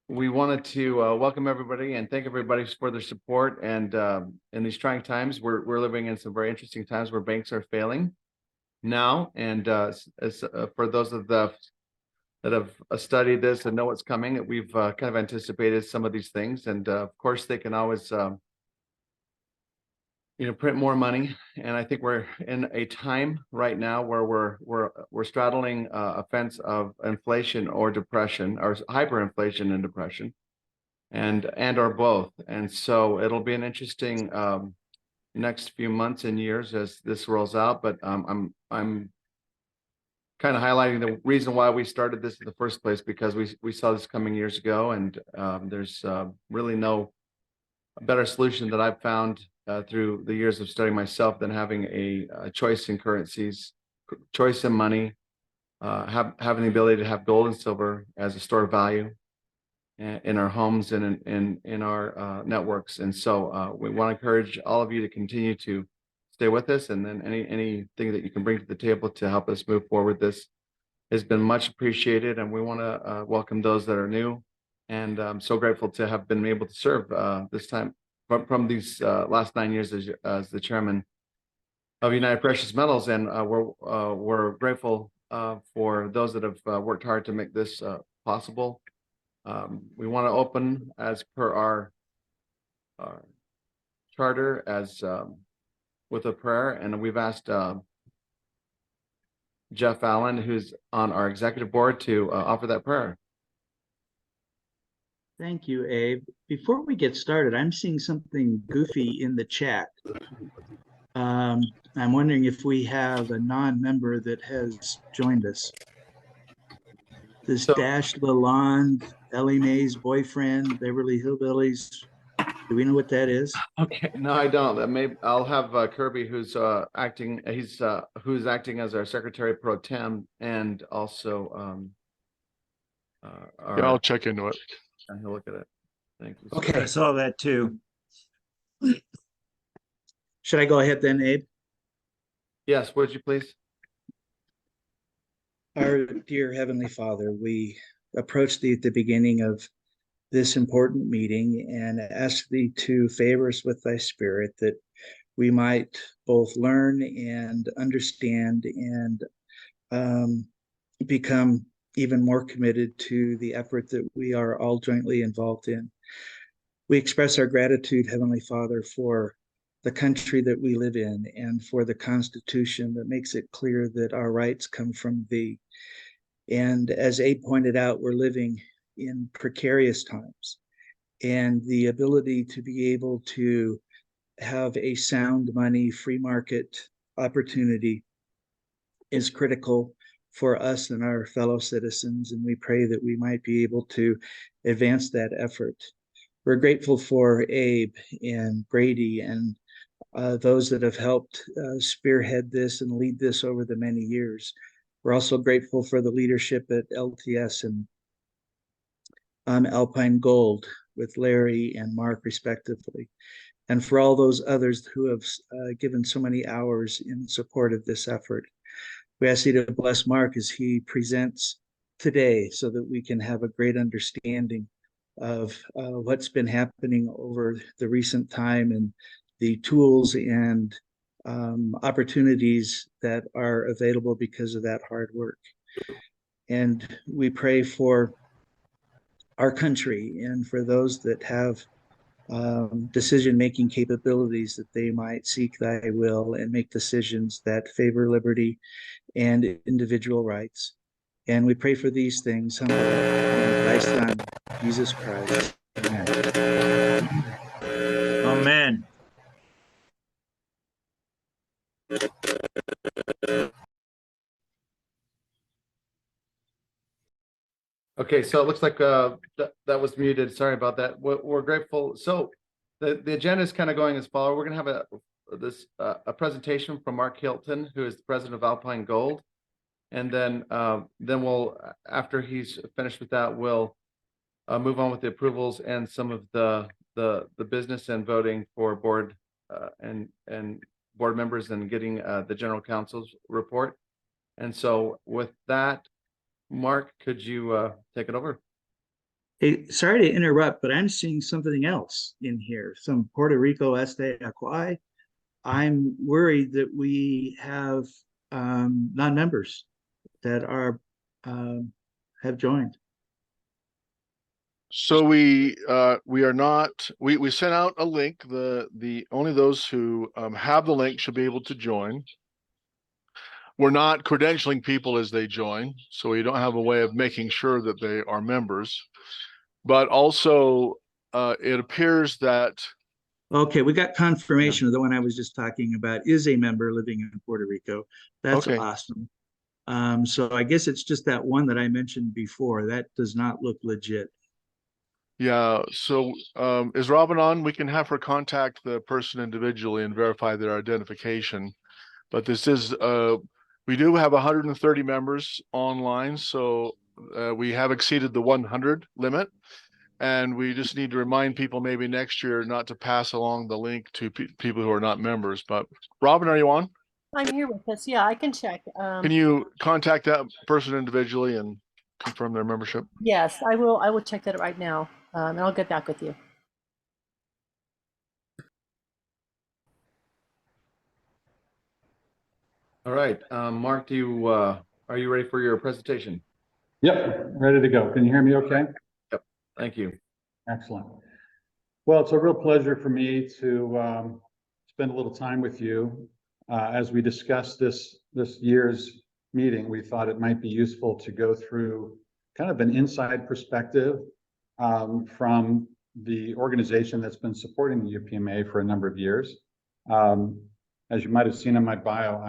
we wanted to welcome everybody and thank everybody for their support. And in these trying times, we're living in some very interesting times where banks are failing now. And for those of that have studied this and know what's coming, we've kind of anticipated some of these things. And of course, they can always print more money. And I think we're in a time right now where we're straddling a fence of inflation or depression, or hyperinflation and depression, and or both. And so it'll be an interesting next few months and years as this rolls out. But I'm kind of highlighting the reason why we started this in the first place, because we saw this coming years ago, and there's really no better solution that I've found through the years of studying myself than having a choice in currencies, choice in money, having the ability to have gold and silver as a store of value in our homes and in our networks. And so we want to encourage all of you to continue to stay with us, and then anything that you can bring to the table to help us move forward. This has been much appreciated, and we want to welcome those that are new. And I'm so grateful to have been able to serve this time from these last 9 years as the chairman of United Precious Metals. And we're grateful for those that have worked hard to make this possible. We want to open as per our charter as with a prayer, and we've asked Jeff Allen, who's on our executive board, to offer that prayer. Thank you, Abe. Before we get started, I'm seeing something goofy in the chat. I'm wondering if we have a non-member that has joined us. This Dash Lalonde, Ellie Mae's boyfriend, Beverly Hillbillies. Do we know what that is? Okay, no, I don't. Maybe I'll have Kirby, who's acting. Who's acting as our secretary pro tem, and also yeah, I'll check into it. And he'll look at it. Thank you. Okay, I saw that too. Should I go ahead then, Abe? Yes, would you please? Our dear Heavenly Father, we approach thee at the beginning of this important meeting and ask thee to favor us with thy spirit, that we might both learn and understand and become even more committed to the effort that we are all jointly involved in. We express our gratitude, Heavenly Father, for the country that we live in and for the Constitution that makes it clear that our rights come from thee. And as Abe pointed out, we're living in precarious times, and the ability to be able to have a sound money, free market opportunity is critical for us and our fellow citizens, and we pray that we might be able to advance that effort. We're grateful for Abe and Brady and those that have helped spearhead this and lead this over the many years. We're also grateful for the leadership at LTS and Alpine Gold with Larry and Mark respectively, and for all those others who have given so many hours in support of this effort. We ask you to bless Mark as he presents today, so that we can have a great understanding of what's been happening over the recent time and the tools and opportunities that are available because of that hard work. And we pray for our country and for those that have decision-making capabilities, that they might seek thy will and make decisions that favor liberty and individual rights. And we pray for these things in thy Son, Jesus Christ. Amen. Amen. Okay, so it looks like that was muted. Sorry about that. We're grateful. So the agenda is kind of going as follows. We're going to have a presentation from Mark Hilton, who is the president of Alpine Gold, and then we'll, after he's finished with that, we'll move on with the approvals and some of the business and voting for board and board members, and getting the general counsel's report. And so with that, Mark, could you take it over? Hey, sorry to interrupt, but I'm seeing something else in here. Some Puerto Rico Este Aguay. I'm worried that we have non-members that are have joined. So we are not, we sent out a link. The only those who have the link should be able to join. We're not credentialing people as they join, so we don't have a way of making sure that they are members. But also, it appears that Okay, we got confirmation of the one I was just talking about is a member living in Puerto Rico. That's Okay. awesome. So I guess it's just that one that I mentioned before. That does not look legit. yeah. So is Robin on? We can have her contact the person individually and verify their identification. But this is we do have 130 members online, so we have exceeded the 100 limit. And we just need to remind people maybe next year not to pass along the link to people who are not members. But Robin, are you on? I'm here with us. Yeah, I can check. Can you contact that person individually and confirm their membership? Yes, I will. I will check that right now, and I'll get back with you. All right, Mark, are you ready for your presentation? Yep, ready to go. Can you hear me okay? Yep, thank you. Excellent. Well, it's a real pleasure for me to spend a little time with you. As we discuss this year's meeting, we thought it might be useful to go through kind of an inside perspective from the organization that's been supporting the UPMA for a number of years. As you might have seen in my bio,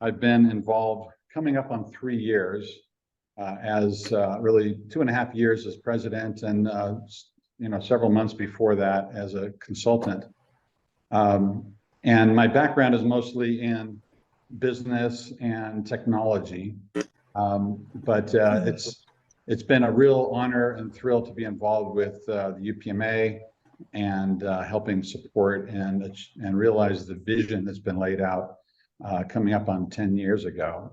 I've been involved coming up on 3 years as really 2.5 years as president and several months before that as a consultant. And my background is mostly in business and technology, but it's been a real honor and thrill to be involved with the UPMA and helping support and realize the vision that's been laid out coming up on 10 years ago.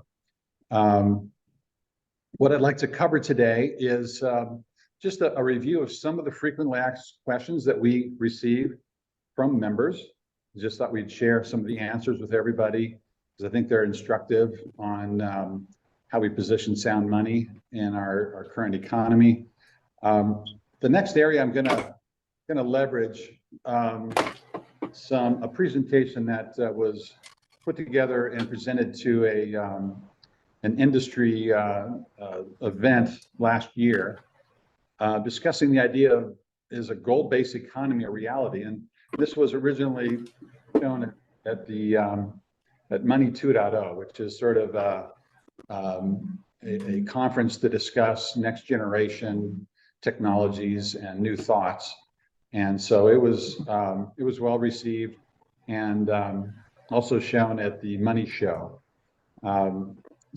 What I'd like to cover today is just a review of some of the frequently asked questions that we receive from members. Just thought we'd share some of the answers with everybody because I think they're instructive on how we position sound money in our current economy. The next area I'm gonna leverage a presentation that was put together and presented to an industry event last year, discussing the idea of, is a gold-based economy a reality? And this was originally shown at the at Money 2.0, which is sort of a conference to discuss next generation technologies and new thoughts. And so it was well received and also shown at the Money Show.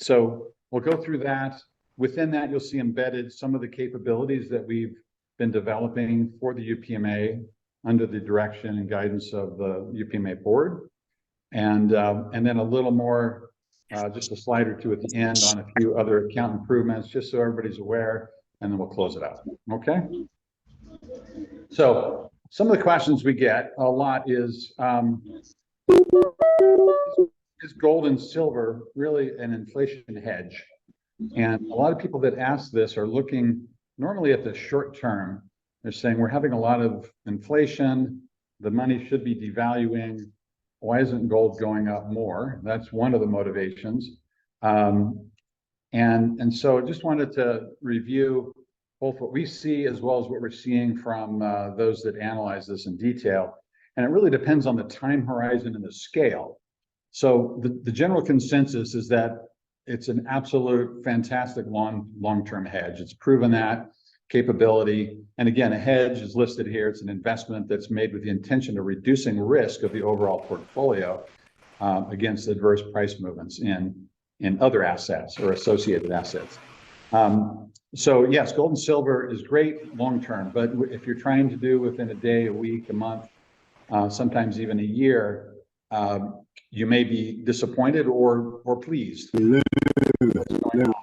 So we'll go through that. Within that, you'll see embedded some of the capabilities that we've been developing for the UPMA under the direction and guidance of the UPMA board. And then a little more, just a slide or two at the end on a few other account improvements, just so everybody's aware, and then we'll close it out. Okay? So some of the questions we get a lot is gold and silver really an inflation hedge? And a lot of people that ask this are looking normally at the short term. They're saying we're having a lot of inflation, the money should be devaluing. Why isn't gold going up more? That's one of the motivations. And so I just wanted to review both what we see as well as what we're seeing from those that analyze this in detail. And it really depends on the time horizon and the scale. So the general consensus is that it's an absolute fantastic long-term hedge. It's proven that capability. And again, a hedge is listed here. It's an investment that's made with the intention of reducing risk of the overall portfolio against adverse price movements in other assets or associated assets. So yes, gold and silver is great long-term, but if you're trying to do within a day, a week, a month, sometimes even a year, you may be disappointed or pleased with what's going on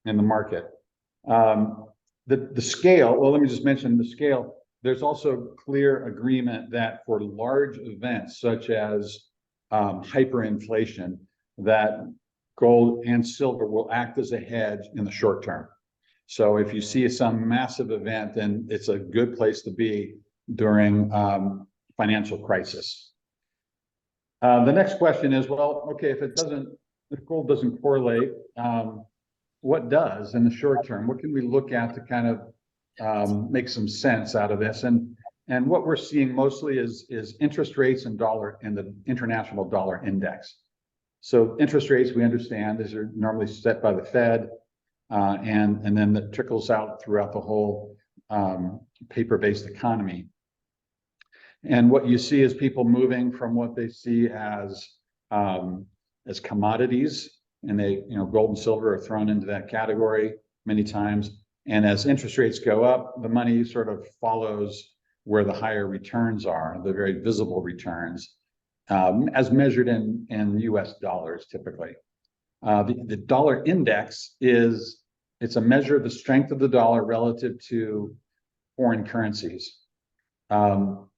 in the market. The scale, well, let me just mention the scale. There's also clear agreement that for large events such as hyperinflation, that gold and silver will act as a hedge in the short term. So if you see some massive event, then it's a good place to be during financial crisis. The next question is, well, okay, if gold doesn't correlate, what does in the short term? What can we look at to kind of make some sense out of this? And what we're seeing mostly is interest rates and the international dollar index. So interest rates, we understand, these are normally set by the Fed, and then that trickles out throughout the whole paper-based economy. And what you see is people moving from what they see as commodities, and gold and silver are thrown into that category many times. And as interest rates go up, the money sort of follows where the higher returns are, the very visible returns, as measured in US dollars typically. The dollar index it's a measure of the strength of the dollar relative to foreign currencies.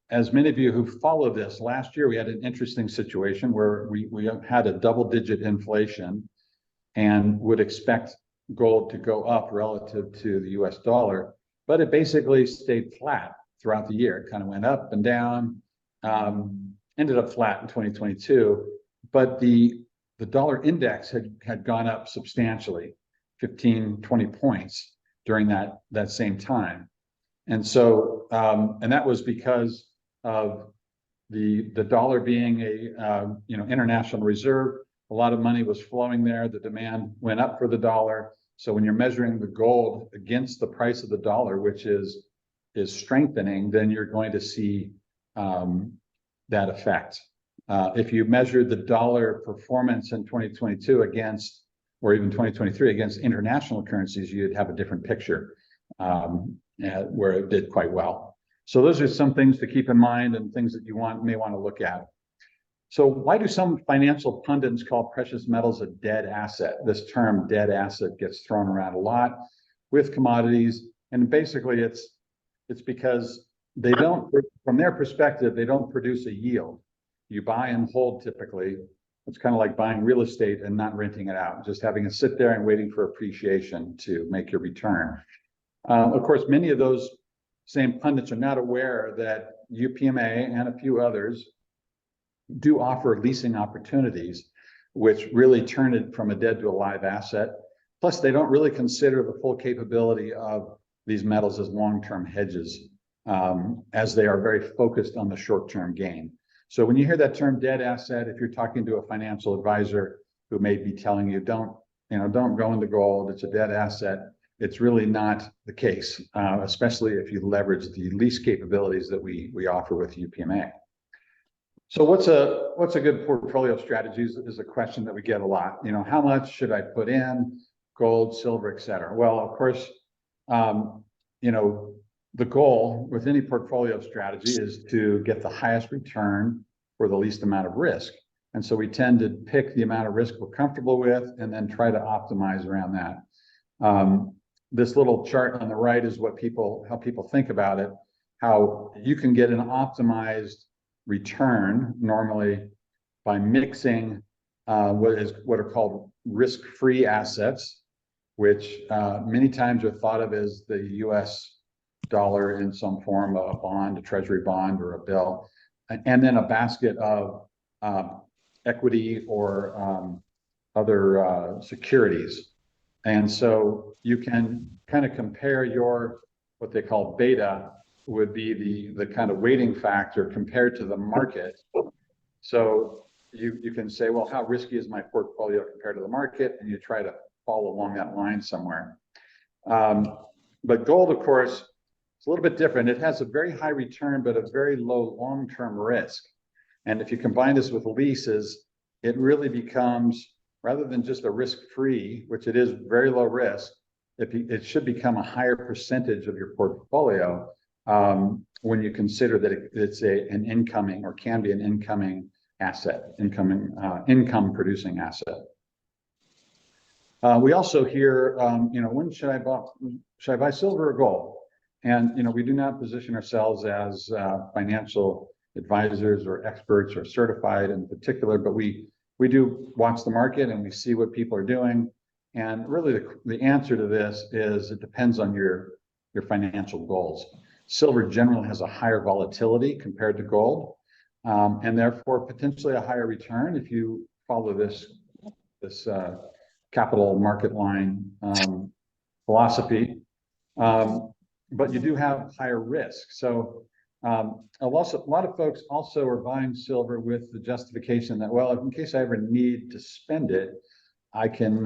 As many of you who follow this, last year we had an interesting situation where we had a double-digit inflation and would expect gold to go up relative to the US dollar, but it basically stayed flat throughout the year. It kind of went up and down, ended up flat in 2022, but the dollar index had gone up substantially, 15, 20 points during that same time. And so, and that was because of the dollar being a international reserve. A lot of money was flowing there. The demand went up for the dollar. So when you're measuring the gold against the price of the dollar, which is strengthening, then you're going to see that effect. If you measure the dollar performance in 2022 against, or even 2023 against international currencies, you'd have a different picture where it did quite well. So those are some things to keep in mind and things that you may want to look at. So why do some financial pundits call precious metals a dead asset? This term dead asset gets thrown around a lot with commodities. And basically it's because they don't, from their perspective, they don't produce a yield. You buy and hold typically. It's kind of like buying real estate and not renting it out, just having it sit there and waiting for appreciation to make your return. Of course, many of those same pundits are not aware that UPMA and a few others do offer leasing opportunities, which really turn it from a dead to a live asset. Plus, they don't really consider the full capability of these metals as long-term hedges, as they are very focused on the short-term gain. So when you hear that term dead asset, if you're talking to a financial advisor who may be telling you, don't go into gold, it's a dead asset, it's really not the case, especially if you leverage the lease capabilities that we offer with UPMA. So what's a good portfolio strategy is a question that we get a lot. How much should I put in gold, silver, et cetera? Well, of course, the goal with any portfolio strategy is to get the highest return for the least amount of risk. And so we tend to pick the amount of risk we're comfortable with and then try to optimize around that. This little chart on the right is how people think about it, how you can get an optimized return normally by mixing what are called risk-free assets, which many times are thought of as the US dollar in some form, a bond, a treasury bond, or a bill, and then a basket of equity or other securities. And so you can kind of compare what they call beta would be the kind of weighting factor compared to the market. So you can say, well, how risky is my portfolio compared to the market? And you try to follow along that line somewhere. But gold, of course, it's a little bit different. It has a very high return, but a very low long-term risk. And if you combine this with leases, it really becomes, rather than just a risk-free, which it is very low risk, it should become a higher percentage of your portfolio when you consider that it's an incoming or can be an incoming asset, income producing asset. We also hear, when should I buy silver or gold? And, we do not position ourselves as financial advisors or experts or certified in particular, but we do watch the market and we see what people are doing. And really the answer to this is it depends on your financial goals. Silver generally has a higher volatility compared to gold, and therefore potentially a higher return if you follow this capital market line philosophy. But you do have higher risk. So a lot of folks also are buying silver with the justification that, well, in case I ever need to spend it, I can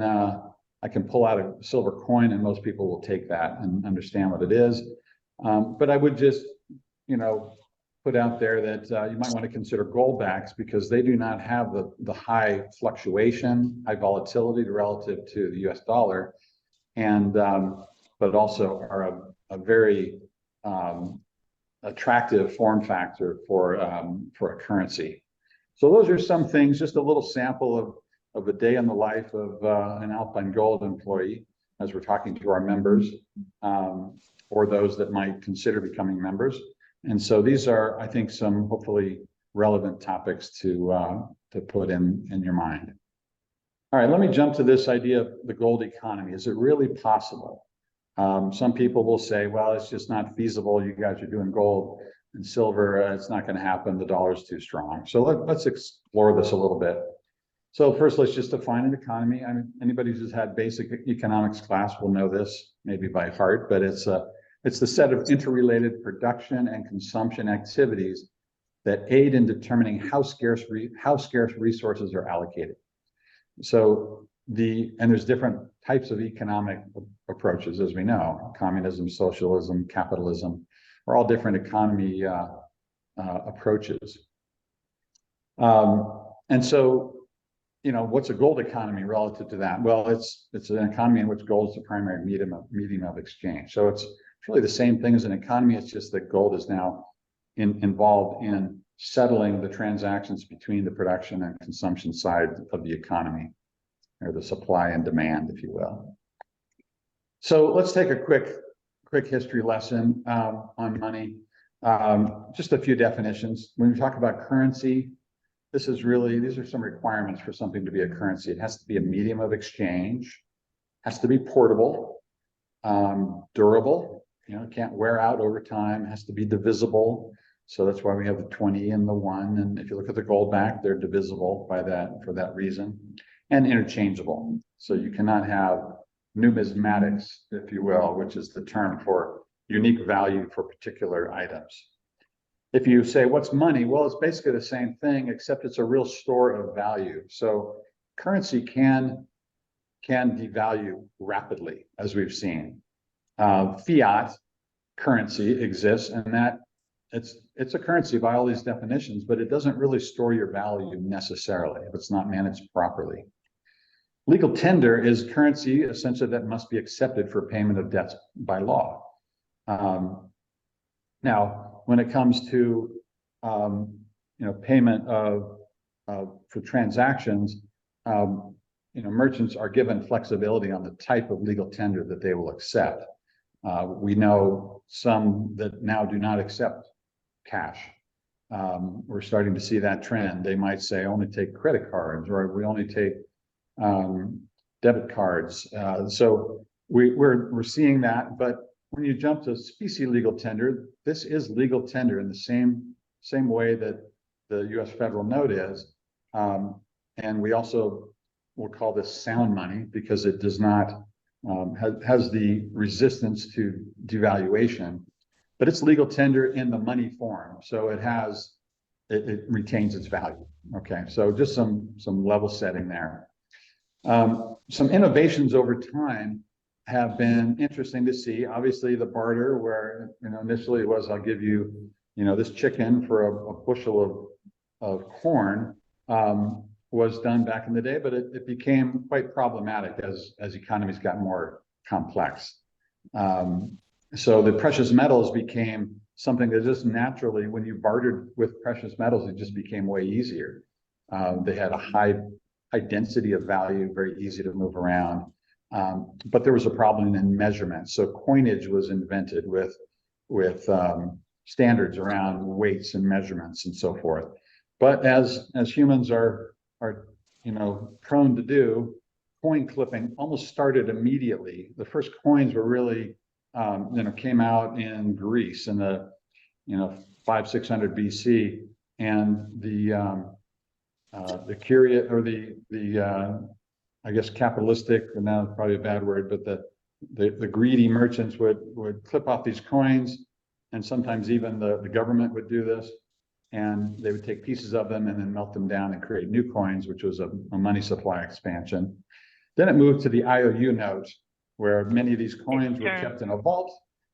pull out a silver coin, and most people will take that and understand what it is. But I would just, put out there that you might want to consider gold backs because they do not have the high fluctuation, high volatility relative to the US dollar, and but also are a very attractive form factor for a currency. So those are some things, just a little sample of a day in the life of an Alpine Gold employee as we're talking to our members or those that might consider becoming members. And so these are, I think, some hopefully relevant topics to put in your mind. All right, let me jump to this idea of the gold economy. Is it really possible? Some people will say, well, it's just not feasible. You guys are doing gold and silver. It's not going to happen. The dollar's too strong. So let's explore this a little bit. So first, let's just define an economy. I mean, anybody who's had basic economics class will know this, maybe by heart, but it's the set of interrelated production and consumption activities that aid in determining how scarce resources are allocated. So and there's different types of economic approaches, as we know: communism, socialism, capitalism, are all different economy approaches. And so, what's a gold economy relative to that? Well, it's an economy in which gold is the primary medium of exchange. So it's really the same thing as an economy. It's just that gold is now involved in settling the transactions between the production and consumption side of the economy, or the supply and demand, if you will. So let's take a quick history lesson on money. Just a few definitions. When we talk about currency, these are some requirements for something to be a currency. It has to be a medium of exchange, has to be portable, durable, it can't wear out over time, has to be divisible. So that's why we have the 20 and the 1. And if you look at the gold back, they're divisible for that reason. And interchangeable. So you cannot have numismatics, if you will, which is the term for unique value for particular items. If you say, what's money? Well, it's basically the same thing, except it's a real store of value. So currency can devalue rapidly, as we've seen. Fiat currency exists, and that it's a currency by all these definitions, but it doesn't really store your value necessarily if it's not managed properly. Legal tender is currency essentially that must be accepted for payment of debts by law. Now, when it comes to payment for transactions, merchants are given flexibility on the type of legal tender that they will accept. We know some that now do not accept cash. We're starting to see that trend. They might say only take credit cards, or we only take debit cards. So we're seeing that. But when you jump to specie legal tender, this is legal tender in the same way that the U.S. federal note is. And we also will call this sound money because it does not has the resistance to devaluation, but it's legal tender in the money form. So it retains its value. Okay, so just some level setting there. Some innovations over time have been interesting to see. Obviously, the barter, where initially it was, I'll give you this chicken for a bushel of corn, was done back in the day, but it became quite problematic as economies got more complex. So the precious metals became something that just naturally, when you bartered with precious metals, it just became way easier. They had a high density of value, very easy to move around. But there was a problem in measurement. So coinage was invented with standards around weights and measurements and so forth. But as humans are prone to do, coin clipping almost started immediately. The first coins were really came out in Greece in the 500-600 BC, and the curious or the I guess capitalistic, and now it's probably a bad word, but the greedy merchants would clip off these coins, and sometimes even the government would do this, and they would take pieces of them and then melt them down and create new coins, which was a money supply expansion. Then it moved to the IOU note, where many of these coins were kept in a vault,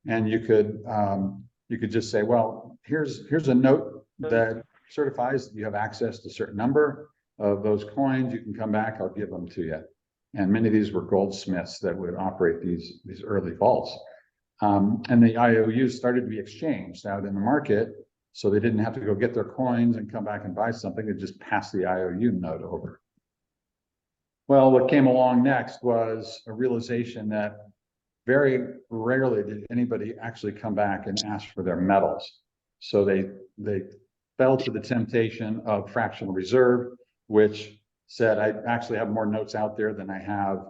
and you could just say, well, here's a note that certifies that you have access to a certain number of those coins. You can come back, I'll give them to you. And many of these were goldsmiths that would operate these early vaults. And the IOUs started to be exchanged out in the market, so they didn't have to go get their coins and come back and buy something. They just passed the IOU note over. Well, what came along next was a realization that very rarely did anybody actually come back and ask for their metals. So they fell to the temptation of fractional reserve, which said, I actually have more notes out there than I have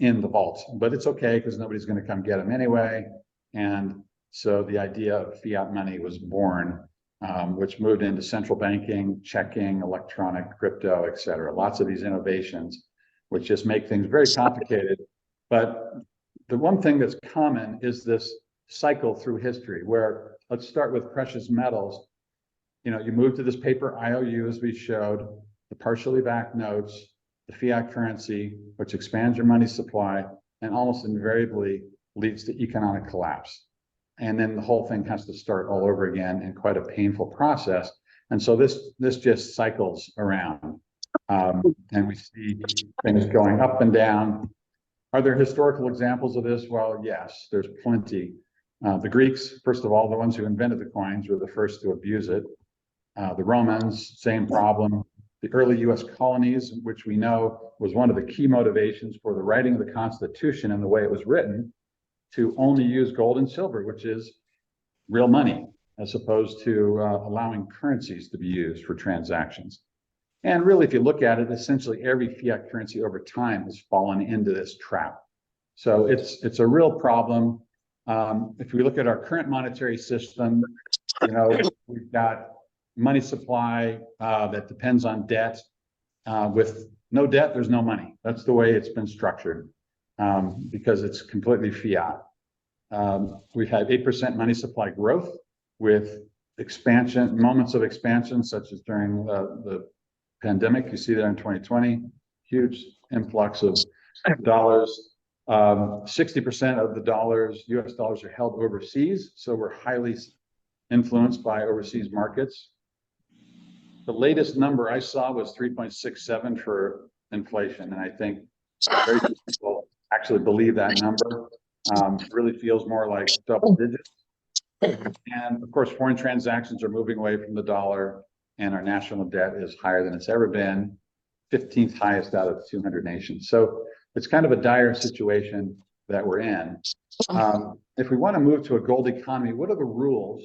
in the vault, but it's okay because nobody's going to come get them anyway. And so the idea of fiat money was born, which moved into central banking, checking, electronic, crypto, et cetera. Lots of these innovations, which just make things very complicated. But the one thing that's common is this cycle through history, where let's start with precious metals. You move to this paper IOU, as we showed, the partially backed notes, the fiat currency, which expands your money supply and almost invariably leads to economic collapse. And then the whole thing has to start all over again in quite a painful process. And so this just cycles around. And we see things going up and down. Are there historical examples of this? Well, yes, there's plenty. The Greeks, first of all, the ones who invented the coins, were the first to abuse it. The Romans, same problem. The early US colonies, which we know was one of the key motivations for the writing of the Constitution and the way it was written, to only use gold and silver, which is real money, as opposed to allowing currencies to be used for transactions. And really, if you look at it, essentially every fiat currency over time has fallen into this trap. So it's a real problem. If we look at our current monetary system, we've got money supply that depends on debt. With no debt, there's no money. That's the way it's been structured, because it's completely fiat. We've had 8% money supply growth with expansion, moments of expansion, such as during the pandemic. You see that in 2020, huge influx of dollars. 60% of the dollars, US dollars, are held overseas. So we're highly influenced by overseas markets. The latest number I saw was 3.67 for inflation. And I think very few people actually believe that number. It really feels more like double digits. And of course, foreign transactions are moving away from the dollar, and our national debt is higher than it's ever been, 15th highest out of 200 nations. So it's kind of a dire situation that we're in. If we want to move to a gold economy, what are the rules?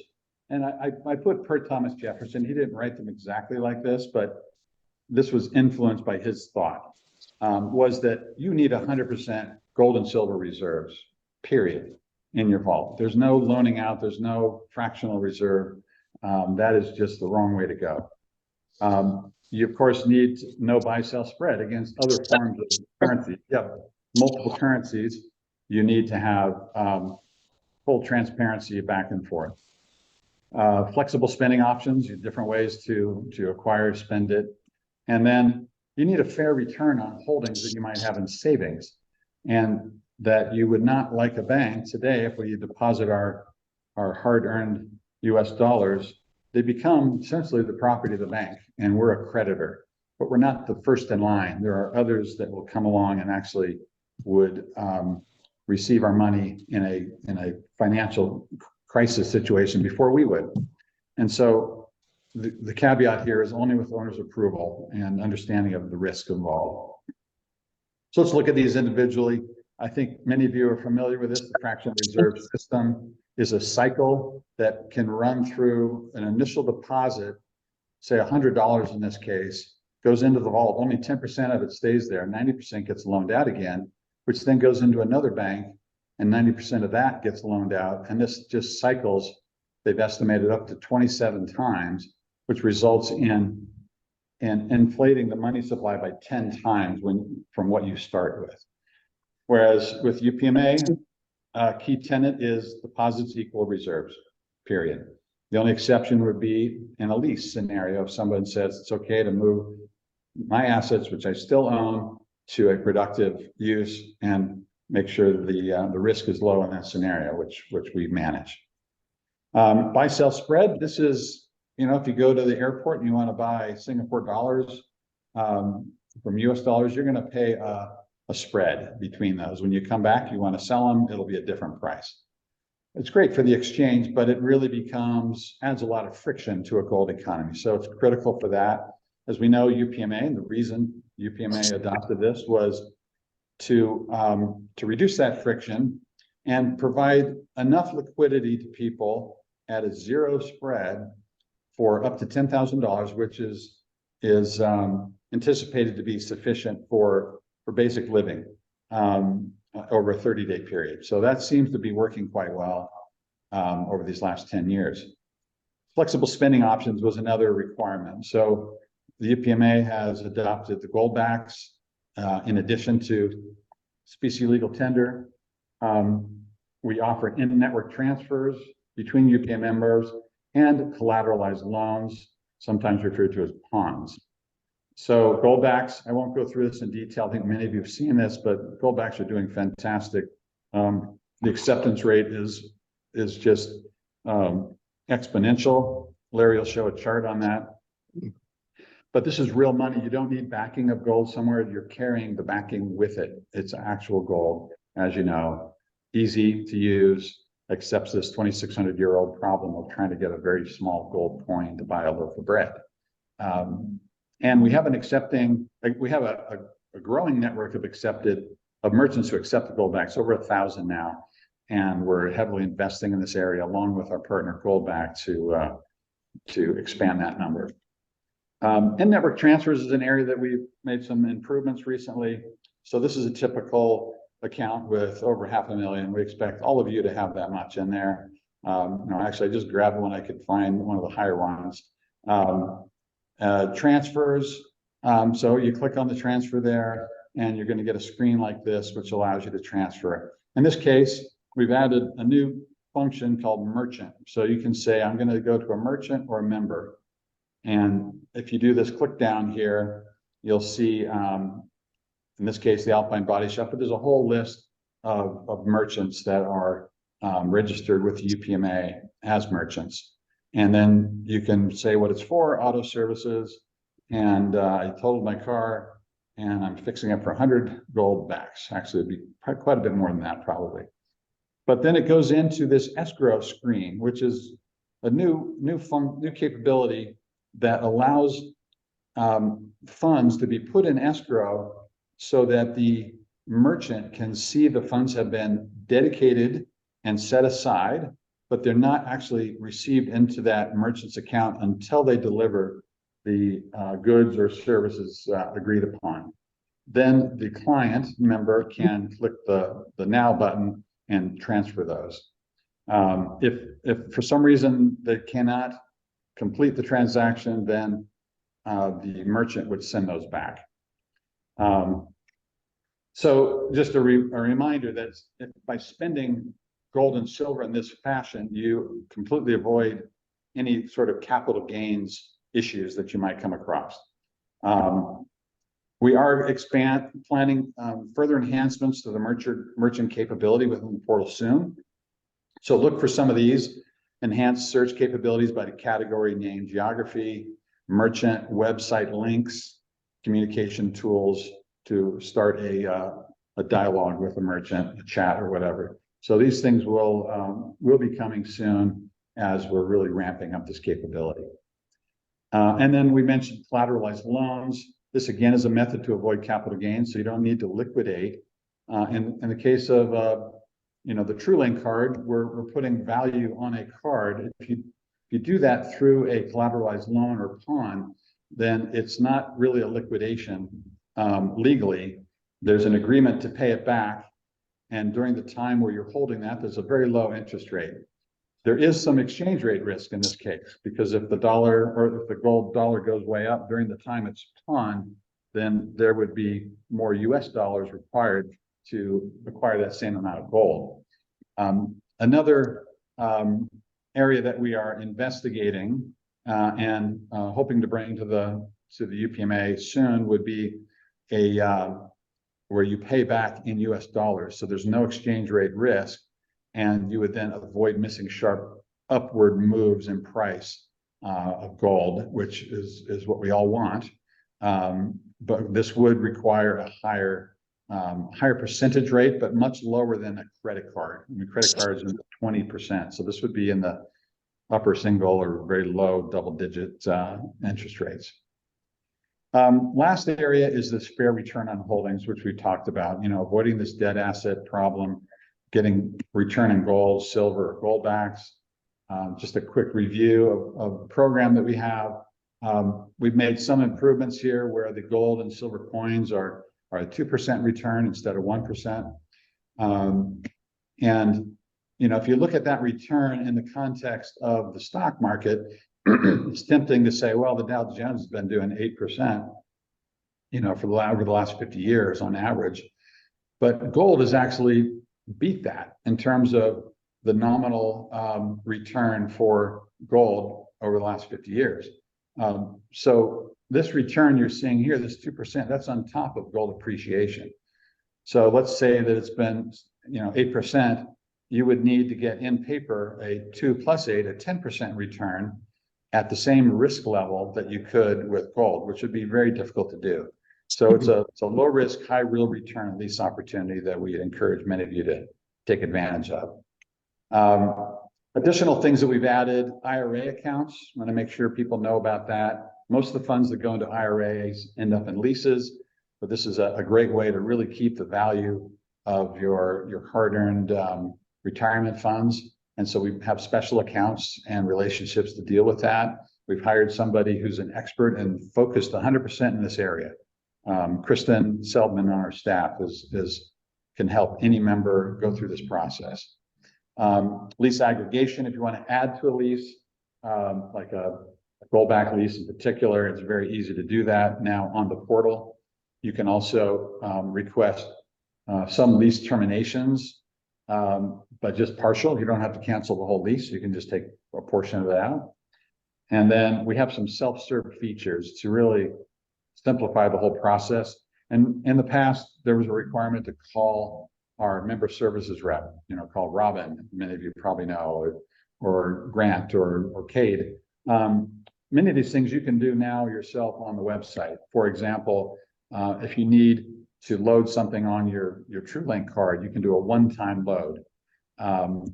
And I put per Thomas Jefferson. He didn't write them exactly like this, but this was influenced by his thought, was that you need 100% gold and silver reserves, period, in your vault. There's no loaning out. There's no fractional reserve. That is just the wrong way to go. You, of course, need no buy-sell spread against other forms of currency. If you have multiple currencies, you need to have full transparency back and forth. Flexible spending options, different ways to acquire, spend it. And then you need a fair return on holdings that you might have in savings, and that you would not, like a bank today, if we deposit our hard-earned US dollars, they become essentially the property of the bank, and we're a creditor, but we're not the first in line. There are others that will come along and actually would receive our money in a financial crisis situation before we would. And so the caveat here is only with owner's approval and understanding of the risk involved. So let's look at these individually. I think many of you are familiar with this. The fractional reserve system is a cycle that can run through an initial deposit, say $100 in this case, goes into the vault. Only 10% of it stays there. 90% gets loaned out again, which then goes into another bank, and 90% of that gets loaned out. And this just cycles. They've estimated up to 27 times, which results in inflating the money supply by 10 times from what you start with. Whereas with UPMA, key tenet is deposits equal reserves, period. The only exception would be in a lease scenario. If someone says it's okay to move my assets, which I still own, to a productive use and make sure the risk is low in that scenario, which we manage. Buy sell spread. This is, if you go to the airport and you want to buy Singapore dollars from US dollars, you're going to pay a spread between those. When you come back, you want to sell them, it'll be a different price. It's great for the exchange, but it really adds a lot of friction to a gold economy. So it's critical for that. As we know, UPMA, and the reason UPMA adopted this was to reduce that friction and provide enough liquidity to people at a zero spread for up to $10,000, which is anticipated to be sufficient for basic living over a 30-day period. So that seems to be working quite well over these last 10 years. Flexible spending options was another requirement. So the UPMA has adopted the gold backs in addition to specie legal tender. We offer in-network transfers between UPMA members and collateralized loans, sometimes referred to as ponds. So gold backs, I won't go through this in detail. I think many of you have seen this, but gold backs are doing fantastic. The acceptance rate is just exponential. Larry will show a chart on that. But this is real money. You don't need backing of gold somewhere. You're carrying the backing with it. It's actual gold, as you know, easy to use, accepts this 2,600-year-old problem of trying to get a very small gold coin to buy a loaf of bread. And we have a growing network of merchants who accept the gold backs, over 1,000 now. And we're heavily investing in this area along with our partner Goldback to expand that number. In-network transfers is an area that we've made some improvements recently. So this is a typical account with over $500,000. We expect all of you to have that much in there. Actually, I just grabbed one I could find, one of the higher ones. Transfers. So you click on the transfer there, and you're going to get a screen like this, which allows you to transfer. In this case, we've added a new function called merchant. So you can say, I'm going to go to a merchant or a member. And if you do this click down here, you'll see, in this case, the Alpine Body Shop, but there's a whole list of merchants that are registered with UPMA as merchants. And then you can say what it's for, auto services. And I totaled my car and I'm fixing it for 100 gold backs. Actually, it'd be quite a bit more than that probably. But then it goes into this escrow screen, which is a new capability that allows funds to be put in escrow so that the merchant can see the funds have been dedicated and set aside, but they're not actually received into that merchant's account until they deliver the goods or services agreed upon. Then the client member can click the now button and transfer those. If for some reason they cannot complete the transaction, then the merchant would send those back. So just a reminder that by spending gold and silver in this fashion, you completely avoid any sort of capital gains issues that you might come across. We are planning further enhancements to the merchant capability within the portal soon. So look for some of these enhanced search capabilities by the category, name, geography, merchant, website links, communication tools to start a dialogue with a merchant, a chat or whatever. So these things will be coming soon as we're really ramping up this capability. And then we mentioned collateralized loans. This again is a method to avoid capital gains, so you don't need to liquidate. In the case of the TrueLink card, we're putting value on a card. If you do that through a collateralized loan or pawn, then it's not really a liquidation legally. There's an agreement to pay it back, and during the time where you're holding that, there's a very low interest rate. There is some exchange rate risk in this case, because if the dollar or if the gold dollar goes way up during the time it's pawned, then there would be more US dollars required to acquire that same amount of gold. Another area that we are investigating and hoping to bring to the UPMA soon would be where you pay back in US dollars. So there's no exchange rate risk, and you would then avoid missing sharp upward moves in price of gold, which is what we all want. But this would require a higher percentage rate, but much lower than a credit card. I mean, credit cards are 20%. So this would be in the upper single or very low double-digit interest rates. Last area is this fair return on holdings, which we talked about, avoiding this dead asset problem, getting return in gold, silver, or gold backs. Just a quick review of the program that we have. We've made some improvements here where the gold and silver coins are a 2% return instead of 1%. And if you look at that return in the context of the stock market, it's tempting to say, well, the Dow Jones has been doing 8%, over the last 50 years on average. But gold has actually beat that in terms of the nominal return for gold over the last 50 years. So this return you're seeing here, this 2%, that's on top of gold appreciation. So let's say that it's been 8%, you would need to get in paper a 2 plus 8, a 10% return at the same risk level that you could with gold, which would be very difficult to do. So it's a low risk, high real return lease opportunity that we encourage many of you to take advantage of. Additional things that we've added, IRA accounts. I want to make sure people know about that. Most of the funds that go into IRAs end up in leases, but this is a great way to really keep the value of your hard-earned retirement funds. And so we have special accounts and relationships to deal with that. We've hired somebody who's an expert and focused 100% in this area. Kristen Seldman on our staff can help any member go through this process. Lease aggregation, if you want to add to a lease, like a rollback lease in particular, it's very easy to do that now on the portal. You can also request some lease terminations, but just partial. You don't have to cancel the whole lease. You can just take a portion of it out. And then we have some self-serve features to really simplify the whole process. And in the past, there was a requirement to call our member services rep, call Robin, many of you probably know, or Grant or Cade. Many of these things you can do now yourself on the website. For example, if you need to load something on your TrueLink card, you can do a one-time load. And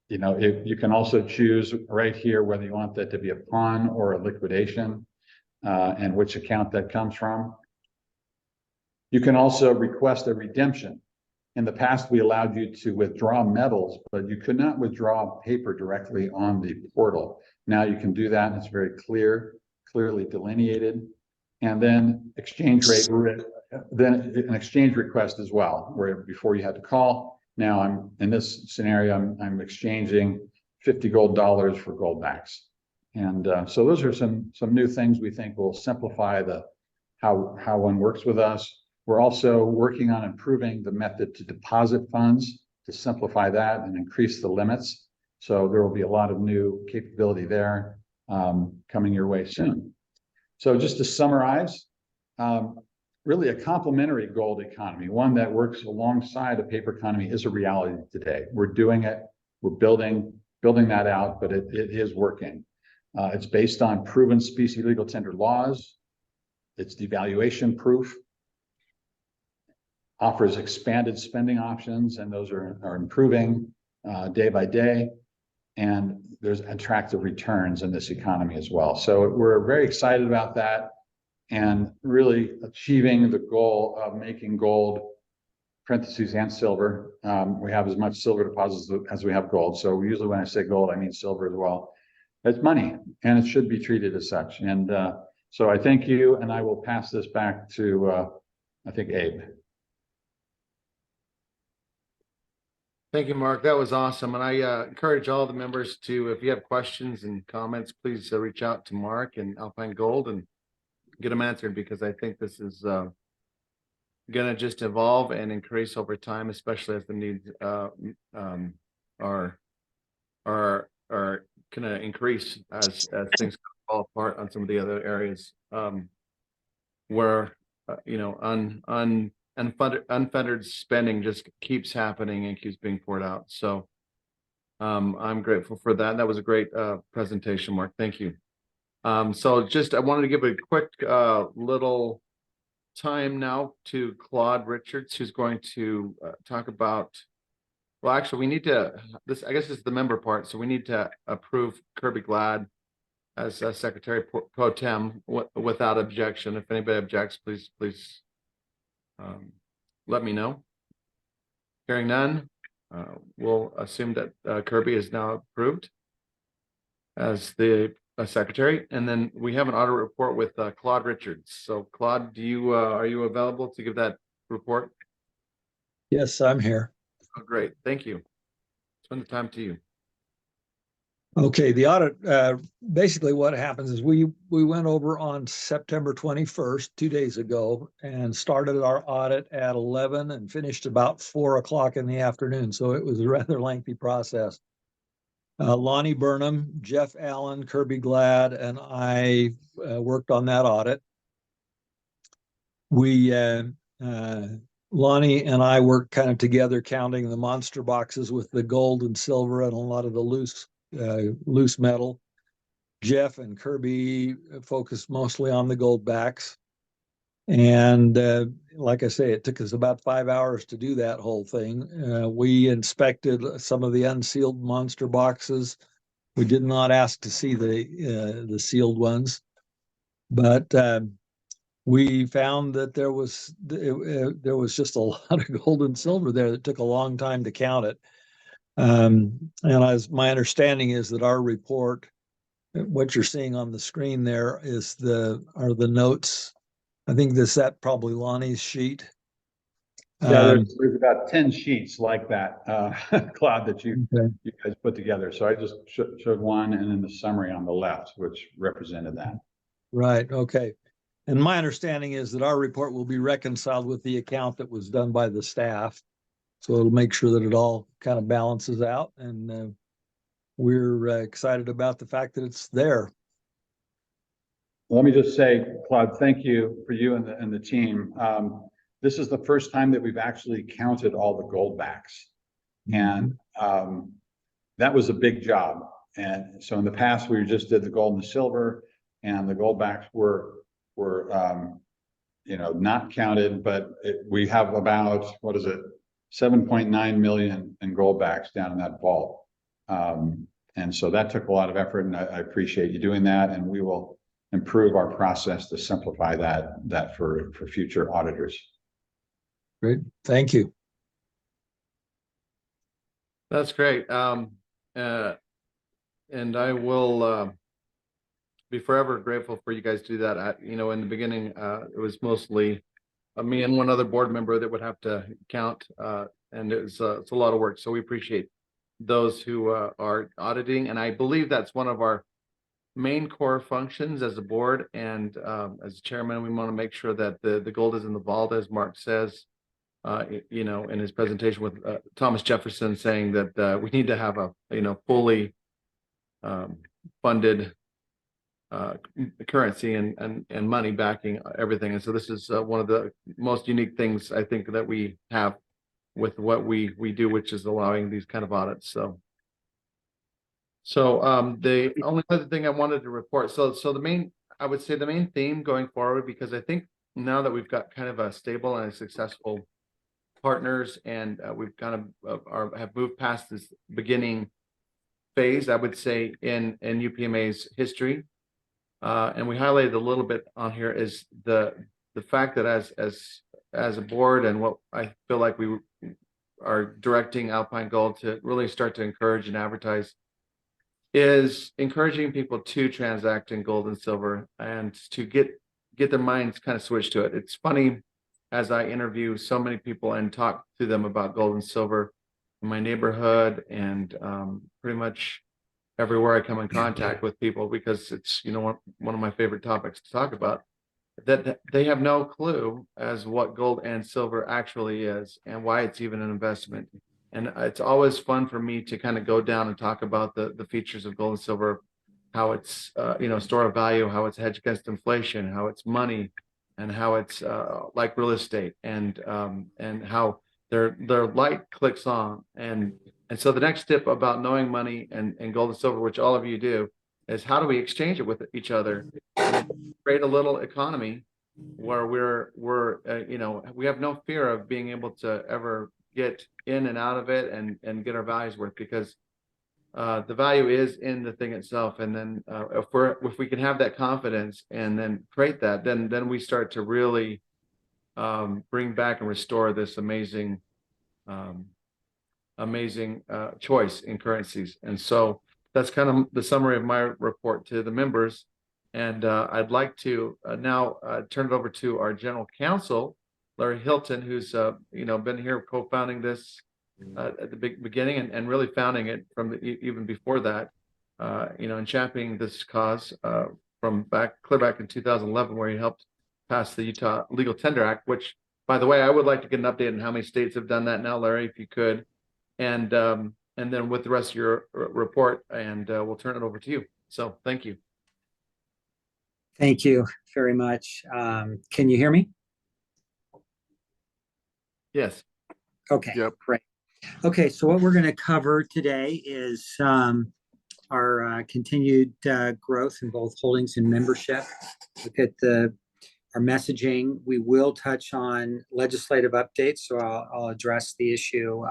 you can also choose right here whether you want that to be a pawn or a liquidation, and which account that comes from. You can also request a redemption. In the past, we allowed you to withdraw metals, but you could not withdraw paper directly on the portal. Now you can do that, and it's very clearly delineated. And then an exchange request as well, where before you had to call. Now in this scenario, I'm exchanging $50 gold for gold backs. And so those are some new things we think will simplify how one works with us. We're also working on improving the method to deposit funds to simplify that and increase the limits. So there will be a lot of new capability there coming your way soon. So just to summarize, really a complementary gold economy, one that works alongside a paper economy, is a reality today. We're doing it, we're building that out, but it is working. It's based on proven specie legal tender laws. It's devaluation proof, offers expanded spending options, and those are improving day by day. and there's attractive returns in this economy as well. So we're very excited about that and really achieving the goal of making gold, parentheses, and silver. We have as much silver deposits as we have gold. So usually when I say gold, I mean silver as well. It's money and it should be treated as such. And so I thank you, and I will pass this back to, I think, Abe. Thank you, Mark. That was awesome. And I encourage all the members to, if you have questions and comments, please reach out to Mark and Alpine Gold and get them answered, because I think this is going to just evolve and increase over time, especially as the needs are going to increase as things fall apart on some of the other areas where unfettered spending just keeps happening and keeps being poured out. So I'm grateful for that. That was a great presentation, Mark. Thank you. So just I wanted to give a quick little time now to Claude Richards, who's going to talk about, well, actually, we need to, I guess this is the member part, so we need to approve Kirby Glad as Secretary Pro Tem without objection. If anybody objects, please let me know. Hearing none, we'll assume that Kirby is now approved as the Secretary. And then we have an audit report with Claude Richards. So Claude, are you available to give that report? Yes, I'm here. Oh, great. Thank you. Spend the time to you. Okay, the audit, basically what happens is we went over on September 21st, 2 days ago, and started our audit at 11 and finished about 4 o'clock in the afternoon. So it was a rather lengthy process. Lonnie Burnham, Jeff Allen, Kirby Glad, and I worked on that audit. Lonnie and I worked kind of together, counting the monster boxes with the gold and silver and a lot of the loose metal. Jeff and Kirby focused mostly on the gold backs. And like I say, it took us about 5 hours to do that whole thing. We inspected some of the unsealed monster boxes. We did not ask to see the sealed ones, but we found that there was just a lot of gold and silver there that took a long time to count it. And as my understanding is that our report, what you're seeing on the screen there are the notes. I think that probably Lonnie's sheet. Yeah, there's about 10 sheets like that, Claude, that you guys put together. So I just showed one, and then the summary on the left, which represented that. Right. Okay. And my understanding is that our report will be reconciled with the account that was done by the staff. So it'll make sure that it all kind of balances out. And we're excited about the fact that it's there. Let me just say, Claude, thank you for you and the team. This is the first time that we've actually counted all the gold backs. And that was a big job. And so in the past, we just did the gold and the silver, and the gold backs were not counted, but we have about, 7.9 million in gold backs down in that vault. And so that took a lot of effort, and I appreciate you doing that. And we will improve our process to simplify that for future auditors. Great. Thank you. That's great. And I will be forever grateful for you guys to do that. In the beginning, it was mostly me and one other board member that would have to count, and it's a lot of work. So we appreciate those who are auditing, and I believe that's one of our main core functions as a board. And as chairman, we want to make sure that the gold is in the vault, as Mark says, in his presentation with Thomas Jefferson, saying that we need to have a fully funded currency and money backing everything. And so this is one of the most unique things I think that we have with what we do, which is allowing these kind of audits. So the only other thing I wanted to report, so I would say the main theme going forward, because I think now that we've got kind of a stable and a successful partners, and we've kind of have moved past this beginning phase, I would say, in UPMA's history. And we highlighted a little bit on here is the fact that as a board and what I feel like we are directing Alpine Gold to really start to encourage and advertise is encouraging people to transact in gold and silver and to get their minds kind of switched to it. It's funny, as I interview so many people and talk to them about gold and silver in my neighborhood and pretty much everywhere I come in contact with people, because it's, you know, one of my favorite topics to talk about, that they have no clue as what gold and silver actually is and why it's even an investment. And it's always fun for me to kind of go down and talk about the features of gold and silver, how it's you know, store of value, how it's hedged against inflation, how it's money, and how it's like real estate, and how their light clicks on. And so the next tip about knowing money and gold and silver, which all of you do, is how do we exchange it with each other, create a little economy where we're you know, we have no fear of being able to ever get in and out of it and get our values worth, because the value is in the thing itself. And then if we can have that confidence and then create that, then we start to really bring back and restore this amazing choice in currencies. And so that's kind of the summary of my report to the members. And I'd like to now turn it over to our general counsel, Larry Hilton, who's you know, been here co-founding this at the beginning and really founding it from even before that, you know, and championing this cause from clear back in 2011, where he helped pass the Utah Legal Tender Act, which, by the way, I would like to get an update on how many states have done that now, Larry, if you could. And then with the rest of your report, and we'll turn it over to you. So thank you. Thank you very much. Can you hear me? Yes. Okay, Yep. great. Okay, so what we're going to cover today is our continued growth in both holdings and membership. Look at our messaging. We will touch on legislative updates, so I'll address the issue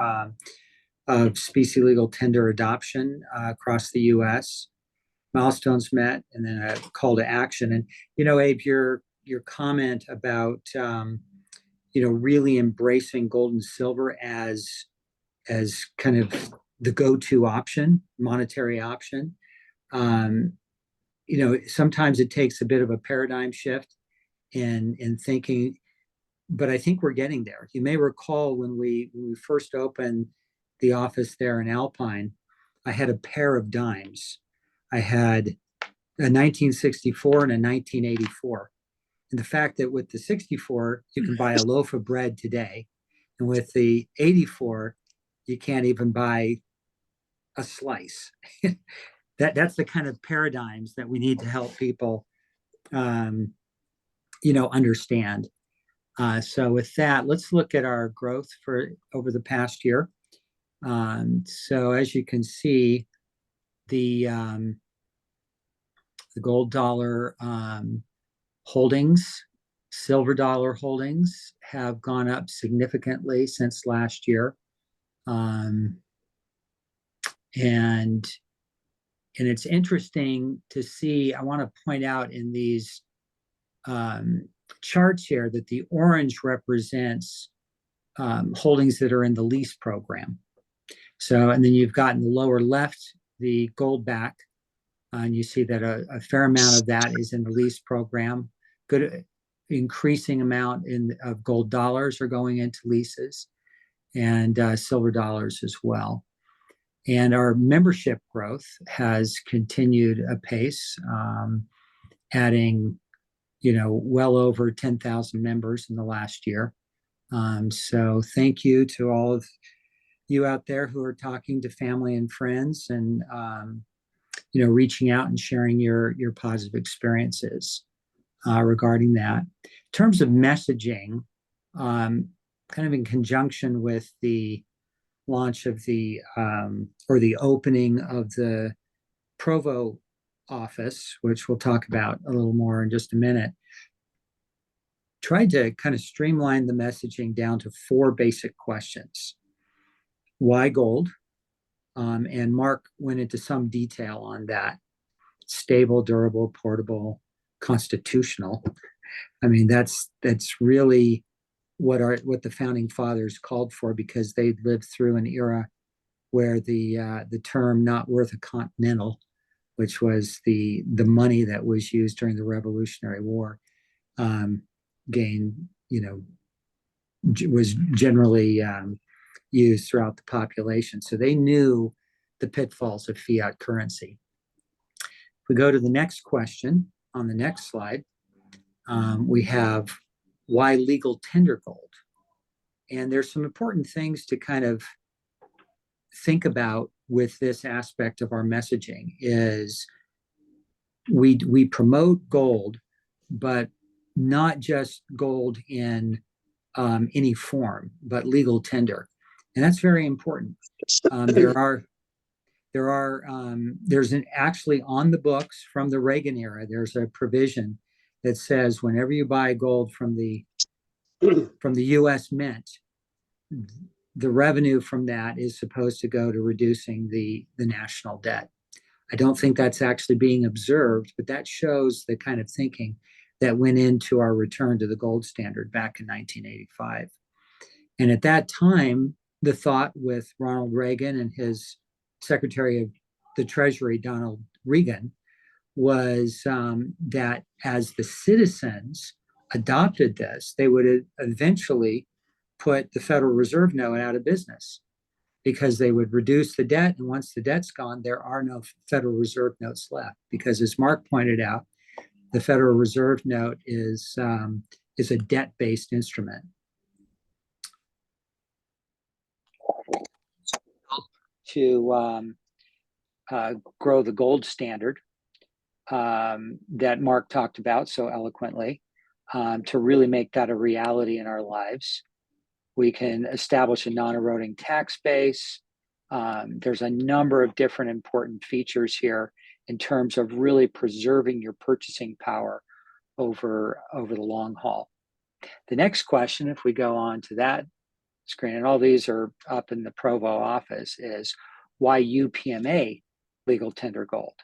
of specie legal tender adoption across the U.S., milestones met, and then a call to action. And, you know, Abe, your comment about, you know, really embracing gold and silver as kind of the go-to option, monetary option. You know, sometimes it takes a bit of a paradigm shift in thinking, but I think we're getting there. You may recall when we first opened the office there in Alpine, I had a pair of dimes. I had a 1964 and a 1984. And the fact that with the 64, you can buy a loaf of bread today, and with the 84, you can't even buy a slice. That's the kind of paradigms that we need to help people, you know, understand. So with that, let's look at our growth for over the past year. So as you can see, the gold dollar holdings, silver dollar holdings have gone up significantly since last year. And it's interesting to see. I want to point out in these charts here that the orange represents holdings that are in the lease program. So, and then you've got in the lower left the gold back, and you see that a fair amount of that is in the lease program. Good increasing amount of gold dollars are going into leases, and silver dollars as well. And our membership growth has continued apace, adding, you know, well over 10,000 members in the last year. So thank you to all of you out there who are talking to family and friends, and you know, reaching out and sharing your positive experiences regarding that. In terms of messaging, kind of in conjunction with the launch of the or the opening of the Provo office, which we'll talk about a little more in just a minute, tried to kind of streamline the messaging down to 4 basic questions. Why gold? And Mark went into some detail on that. Stable, durable, portable, constitutional. I mean, that's really what the founding fathers called for, because they lived through an era where the term "not worth a continental," which was the money that was used during the Revolutionary War, gained, was generally used throughout the population. So they knew the pitfalls of fiat currency. If we go to the next question on the next slide, we have why legal tender gold. And there's some important things to kind of think about with this aspect of our messaging is we promote gold, but not just gold in any form, but legal tender. And that's very important. There's actually on the books from the Reagan era, there's a provision that says whenever you buy gold from the US Mint, the revenue from that is supposed to go to reducing the national debt. I don't think that's actually being observed, but that shows the kind of thinking that went into our return to the gold standard back in 1985. And at that time, the thought with Ronald Reagan and his Secretary of the Treasury, Donald Regan, was that as the citizens adopted this, they would eventually put the Federal Reserve note out of business because they would reduce the debt. And once the debt's gone, there are no Federal Reserve notes left. Because as Mark pointed out, the Federal Reserve note is a debt-based instrument. To grow the gold standard that Mark talked about so eloquently, to really make that a reality in our lives. We can establish a non-eroding tax base. There's a number of different important features here in terms of really preserving your purchasing power over the long haul. The next question, if we go on to that screen, and all these are up in the Provo office, is why UPMA legal tender gold?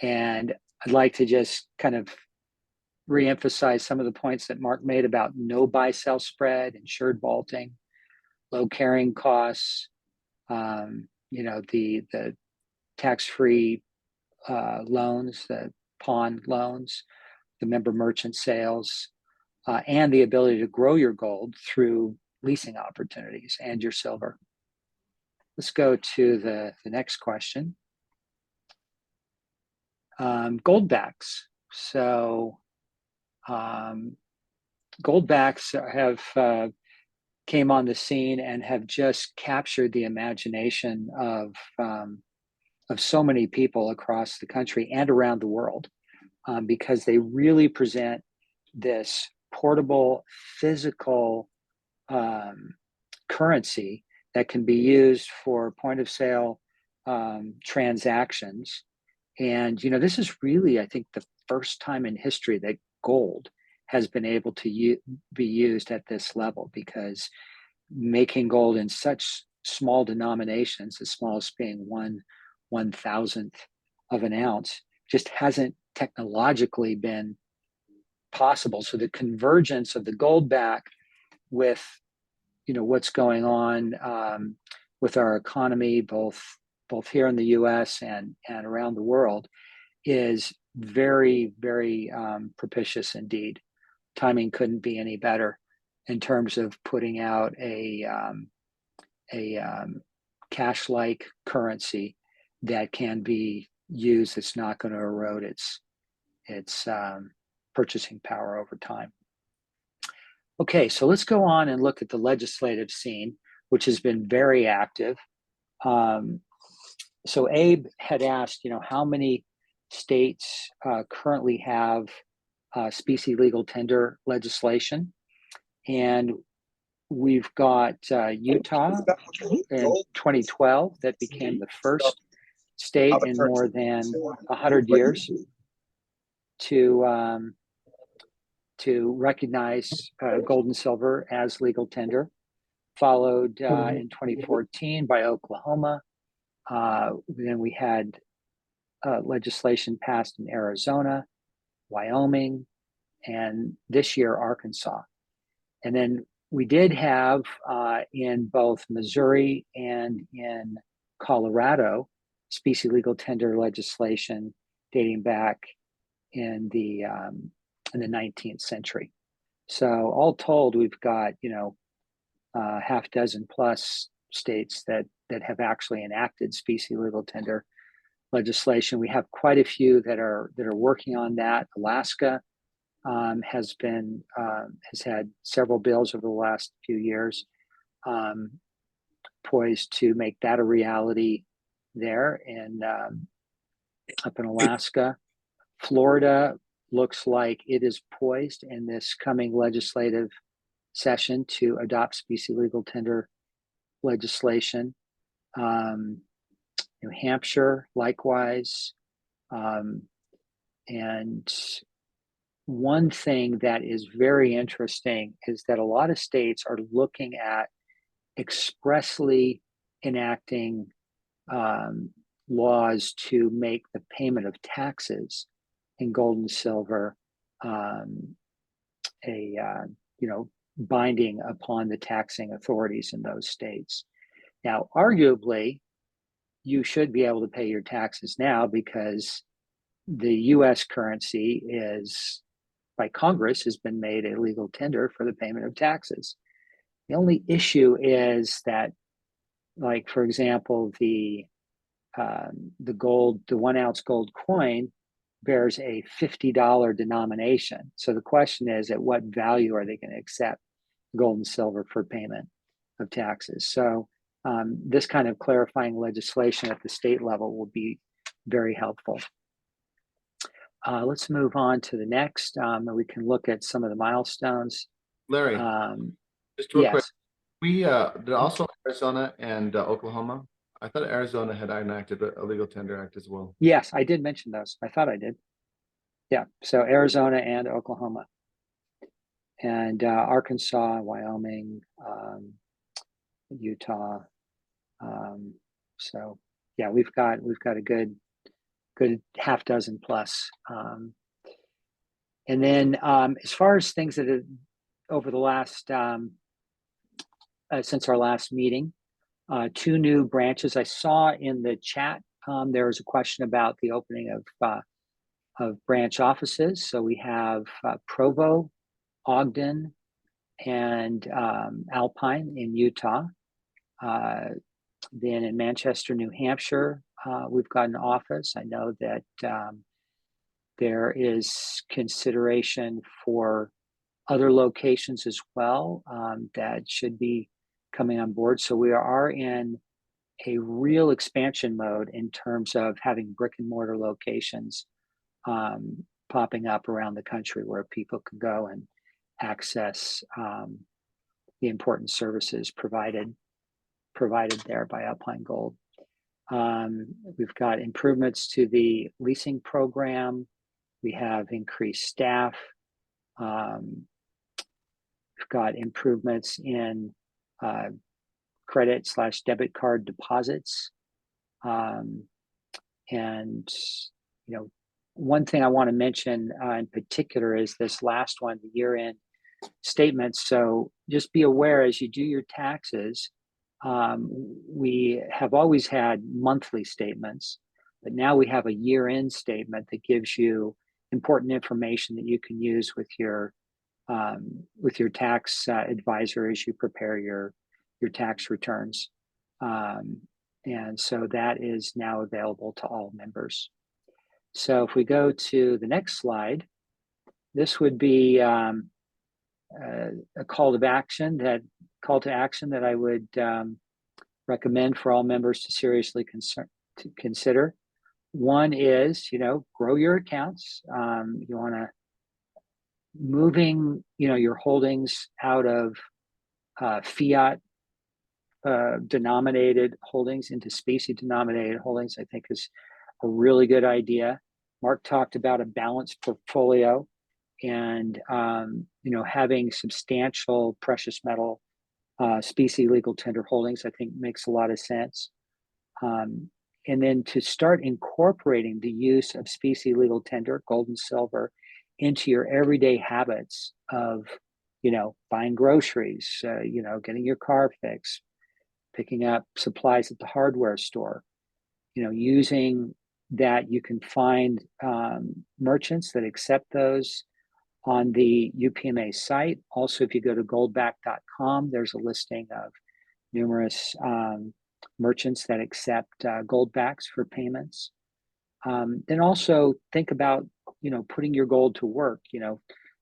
And I'd like to just kind of reemphasize some of the points that Mark made about no buy-sell spread, insured vaulting, low carrying costs, the tax-free loans, the pawn loans, the member merchant sales, and the ability to grow your gold through leasing opportunities and your silver. Let's go to the next question. Gold backs. So gold backs have came on the scene and have just captured the imagination of so many people across the country and around the world, because they really present this portable, physical currency that can be used for point of sale transactions. And, this is really, I think, the first time in history that gold has been able to be used at this level, because making gold in such small denominations, as small as being 1/1000th of an ounce, just hasn't technologically been possible. So the convergence of the gold back with what's going on with our economy, both here in the US and around the world, is very, very propitious indeed. Timing couldn't be any better in terms of putting out a cash-like currency that can be used. It's not going to erode its purchasing power over time. Okay, so let's go on and look at the legislative scene, which has been very active. So Abe had asked, how many states currently have specie legal tender legislation, and we've got Utah in 2012 that became the first state in more than 100 years to recognize gold and silver as legal tender, followed in 2014 by Oklahoma, Then we had legislation passed in Arizona, Wyoming, and this year Arkansas. And then we did have in both Missouri and in Colorado specie legal tender legislation dating back in the 19th century. So all told, we've got half dozen plus states that have actually enacted specie legal tender legislation. We have quite a few that are working on that. Alaska has had several bills over the last few years, poised to make that a reality there. And up in Alaska, Florida looks like it is poised in this coming legislative session to adopt specie legal tender legislation. New Hampshire, likewise. And one thing that is very interesting is that a lot of states are looking at expressly enacting laws to make the payment of taxes in gold and silver binding upon the taxing authorities in those states. Now, arguably, you should be able to pay your taxes now because the U.S. currency is, by Congress, has been made a legal tender for the payment of taxes. The only issue is that, like, for example, the 1 ounce gold coin bears a $50 denomination. So the question is, at what value are they going to accept gold and silver for payment of taxes? So this kind of clarifying legislation at the state level will be very helpful. Let's move on to the next, and we can look at some of the milestones. Larry, just real quick, Yes. we did also Arizona and Oklahoma. I thought Arizona had enacted a legal tender act as well. Yes, I did mention those. I thought I did. Yeah, so Arizona and Oklahoma, and Arkansas, Wyoming, Utah. So yeah, we've got a good half dozen plus. And then as far as things that have over the last since our last meeting, 2 new branches. I saw in the chat there was a question about the opening of branch offices. So we have Provo, Ogden, and Alpine in Utah. Then in Manchester, New Hampshire, we've got an office. I know that there is consideration for other locations as well that should be coming on board. So we are in a real expansion mode in terms of having brick and mortar locations popping up around the country where people can go and access the important services provided there by Alpine Gold. We've got improvements to the leasing program. We have increased staff. We've got improvements in credit/debit card deposits. And, one thing I want to mention in particular is this last one, the year-end statements. So just be aware as you do your taxes, we have always had monthly statements, but now we have a year-end statement that gives you important information that you can use with your tax advisor as you prepare your tax returns. And so that is now available to all members. So if we go to the next slide, this would be a call to action that I would recommend for all members to seriously consider. One is, grow your accounts. You want to moving, your holdings out of fiat denominated holdings into specie denominated holdings, I think is a really good idea. Mark talked about a balanced portfolio and, having substantial precious metal specie legal tender holdings, I think makes a lot of sense. and then to start incorporating the use of specie legal tender, gold and silver, into your everyday habits of, buying groceries, getting your car fixed, picking up supplies at the hardware store, using that. You can find merchants that accept those on the UPMA site. Also, if you go to goldback.com, there's a listing of numerous merchants that accept goldbacks for payments. Then also think about, putting your gold to work,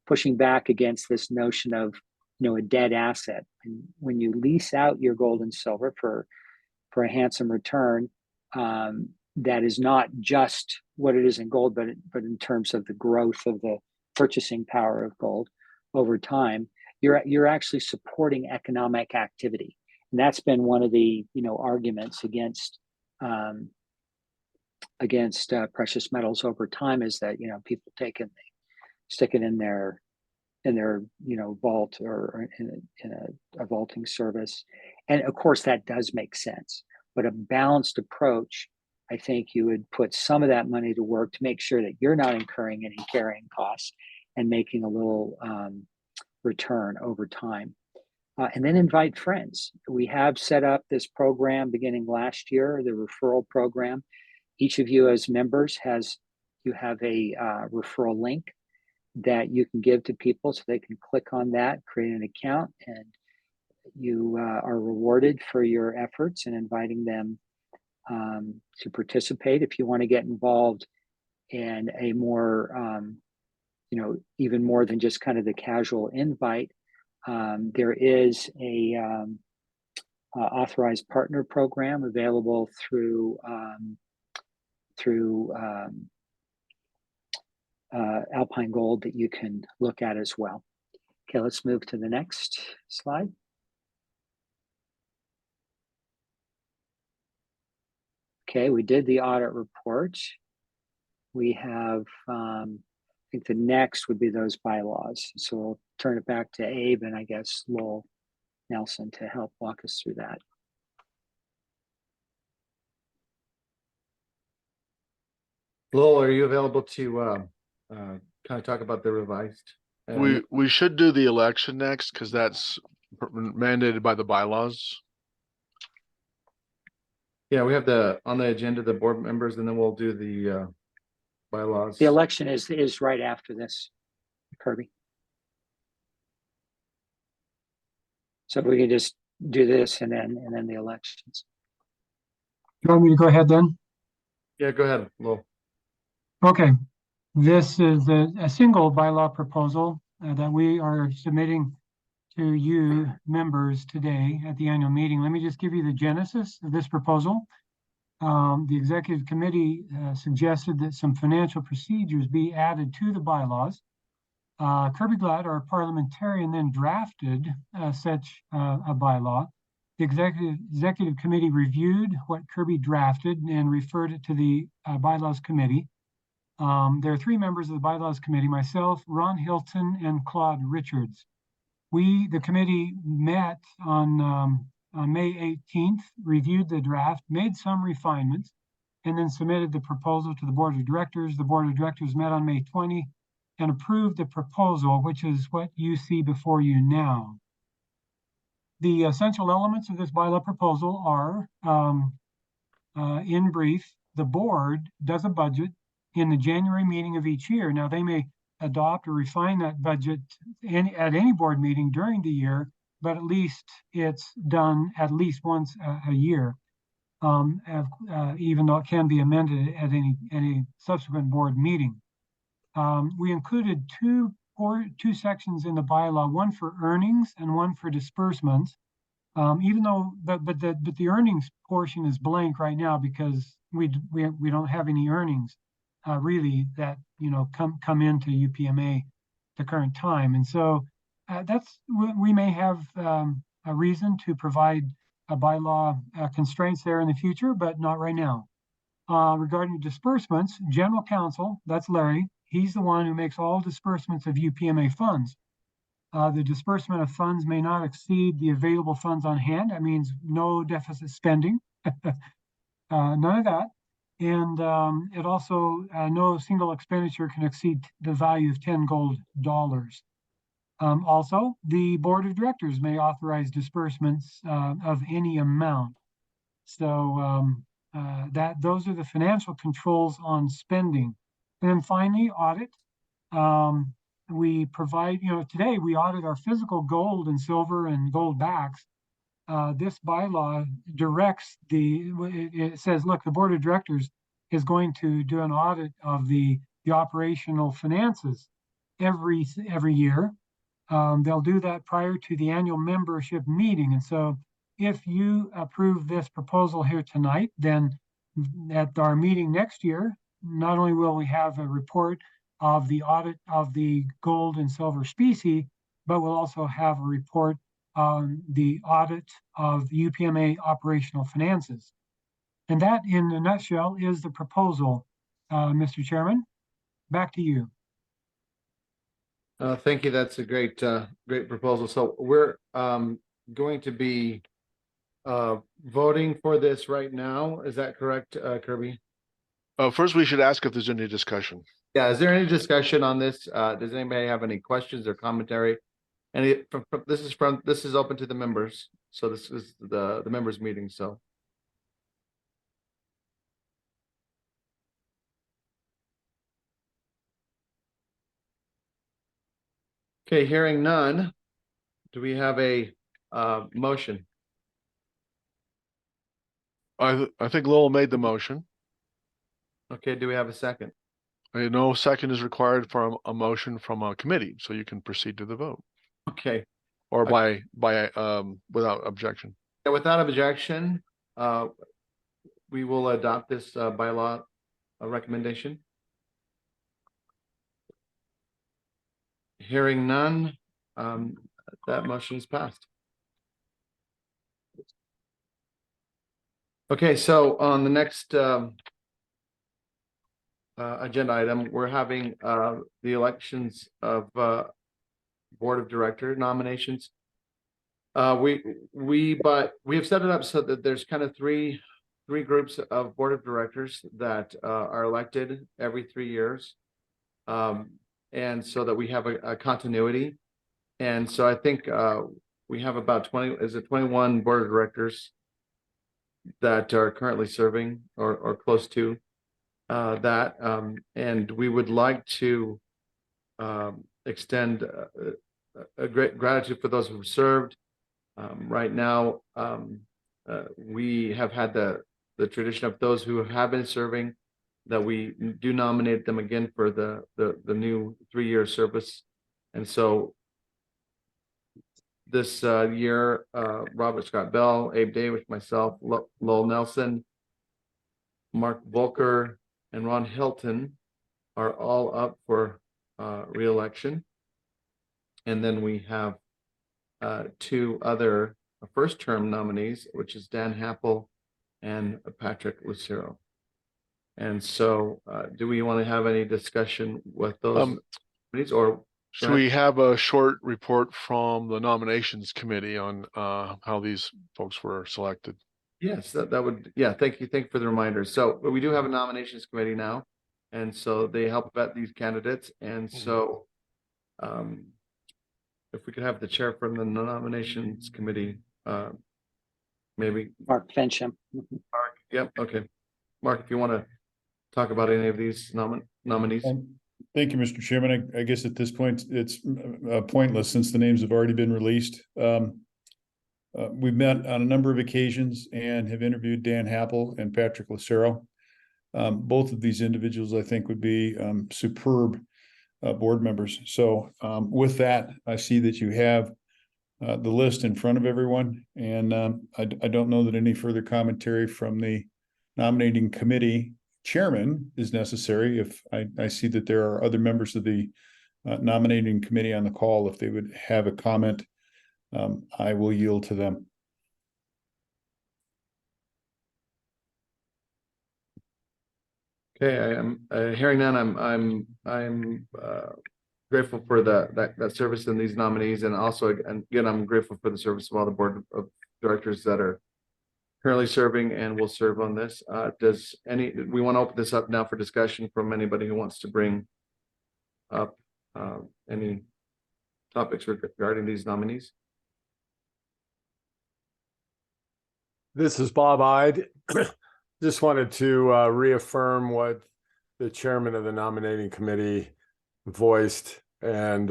pushing back against this notion of, a dead asset. And when you lease out your gold and silver for a handsome return, that is not just what it is in gold, but in terms of the growth of the purchasing power of gold over time, you're actually supporting economic activity. And that's been one of the arguments against precious metals over time, is that people stick it in their vault or in a vaulting service, and of course that does make sense. But a balanced approach, I think you would put some of that money to work to make sure that you're not incurring any carrying costs and making a little return over time. And then invite friends. We have set up this program beginning last year, the referral program. Each of you as members you have a referral link that you can give to people, so they can click on that, create an account, and you are rewarded for your efforts in inviting them to participate. If you want to get involved in a more, even more than just kind of the casual invite, there is a authorized partner program available through Alpine Gold that you can look at as well. Okay, let's move to the next slide. Okay, we did the audit report. We have, I think the next would be those bylaws. So we'll turn it back to Abe and I guess Lowell Nelson to help walk us through that. Lowell, are you available to kind of talk about the revised? We should do the election next, because that's mandated by the bylaws. Yeah, we have on the agenda, the board members, and then we'll do the bylaws. The election is right after this, Kirby. So we can just do this and then the elections. You want me to go ahead then? Yeah, go ahead, Lowell. Okay, this is a single bylaw proposal that we are submitting to you members today at the annual meeting. Let me just give you the genesis of this proposal. The executive committee suggested that some financial procedures be added to the bylaws. Kirby Glad, our parliamentarian, then drafted such a bylaw. The executive committee reviewed what Kirby drafted and referred it to the bylaws committee. There are three members of the bylaws committee: myself, Ron Hilton, and Claude Richards. The committee met on May 18th, reviewed the draft, made some refinements, and then submitted the proposal to the board of directors. The board of directors met on May 20 and approved the proposal, which is what you see before you now. The essential elements of this bylaw proposal are, in brief, the board does a budget in the January meeting of each year. Now, they may adopt or refine that budget at any board meeting during the year, but at least it's done at least once a year, even though it can be amended at any subsequent board meeting. We included two sections in the bylaw, one for earnings and one for disbursements. Even though, but the earnings portion is blank right now because we don't have any earnings really that come into UPMA the current time, and so we may have a reason to provide a bylaw constraints there in the future, but not right now. Regarding disbursements, general counsel, that's Larry. He's the one who makes all disbursements of UPMA funds. The disbursement of funds may not exceed the available funds on hand. That means no deficit spending. none of that. And it also, no single expenditure can exceed the value of 10 gold dollars. Also, the board of directors may authorize disbursements of any amount. So those are the financial controls on spending. And then finally, audit. We provide, today we audit our physical gold and silver and gold backs. This bylaw directs it says, look, the board of directors is going to do an audit of the operational finances every year. They'll do that prior to the annual membership meeting. And so if you approve this proposal here tonight, then at our meeting next year, not only will we have a report of the audit of the gold and silver specie, but we'll also have a report on the audit of UPMA operational finances. And that, in a nutshell, is the proposal, Mr. Chairman. Back to you. Thank you. That's a great proposal. So we're going to be voting for this right now. Is that correct, Kirby? First, we should ask if there's any discussion. Yeah. Is there any discussion on this? Does anybody have any questions or commentary? And this is open to the members. So this is the members meeting. So. Okay, hearing none. Do we have a motion? I think Lowell made the motion. Okay, do we have a second? No second is required for a motion from a committee, so you can proceed to the vote. Okay. Or by without objection. Yeah, without objection, we will adopt this bylaw recommendation. Hearing none, that motion is passed. Okay, so on the next agenda item, we're having the elections of board of director nominations. We have set it up so that there's kind of three groups of board of directors that are elected every 3 years. And so that we have a continuity. And so I think we have about 21 board of directors that are currently serving or close to that. And we would like to extend a great gratitude for those who have served. Right now, we have had the tradition of those who have been serving, that we do nominate them again for the new 3-year service. And so this year, Robert Scott Bell, Abe Davis, myself, Lowell Nelson, Mark Volker, and Ron Hilton are all up for re-election. And then we have 2 other first-term nominees, which is Dan Happel and Patrick Lucero. And so, do we want to have any discussion with those committees, or should we have a short report from the nominations committee on how these folks were selected? Yes, that would. Yeah, thank you for the reminder. So we do have a nominations committee now, and so they help vet these candidates. And so, if we could have the chair from the nominations committee, maybe Mark Fincham. Mark. Yep. Okay, Mark, if you want to talk about any of these nominees. Thank you, Mr. Chairman. I guess at this point, it's pointless since the names have already been released. We've met on a number of occasions and have interviewed Dan Happel and Patrick Lucero. Both of these individuals, I think, would be superb board members. So with that, I see that you have the list in front of everyone. And I don't know that any further commentary from the nominating committee chairman is necessary. If I see that there are other members of the nominating committee on the call, if they would have a comment, I will yield to them. Okay, I am hearing none. I'm grateful for that service in these nominees, and also again I'm grateful for the service of all the board of directors that are currently serving and will serve on this. We want to open this up now for discussion from anybody who wants to bring up any topics regarding these nominees. This is Bob Ide. Just wanted to reaffirm what the chairman of the nominating committee voiced, and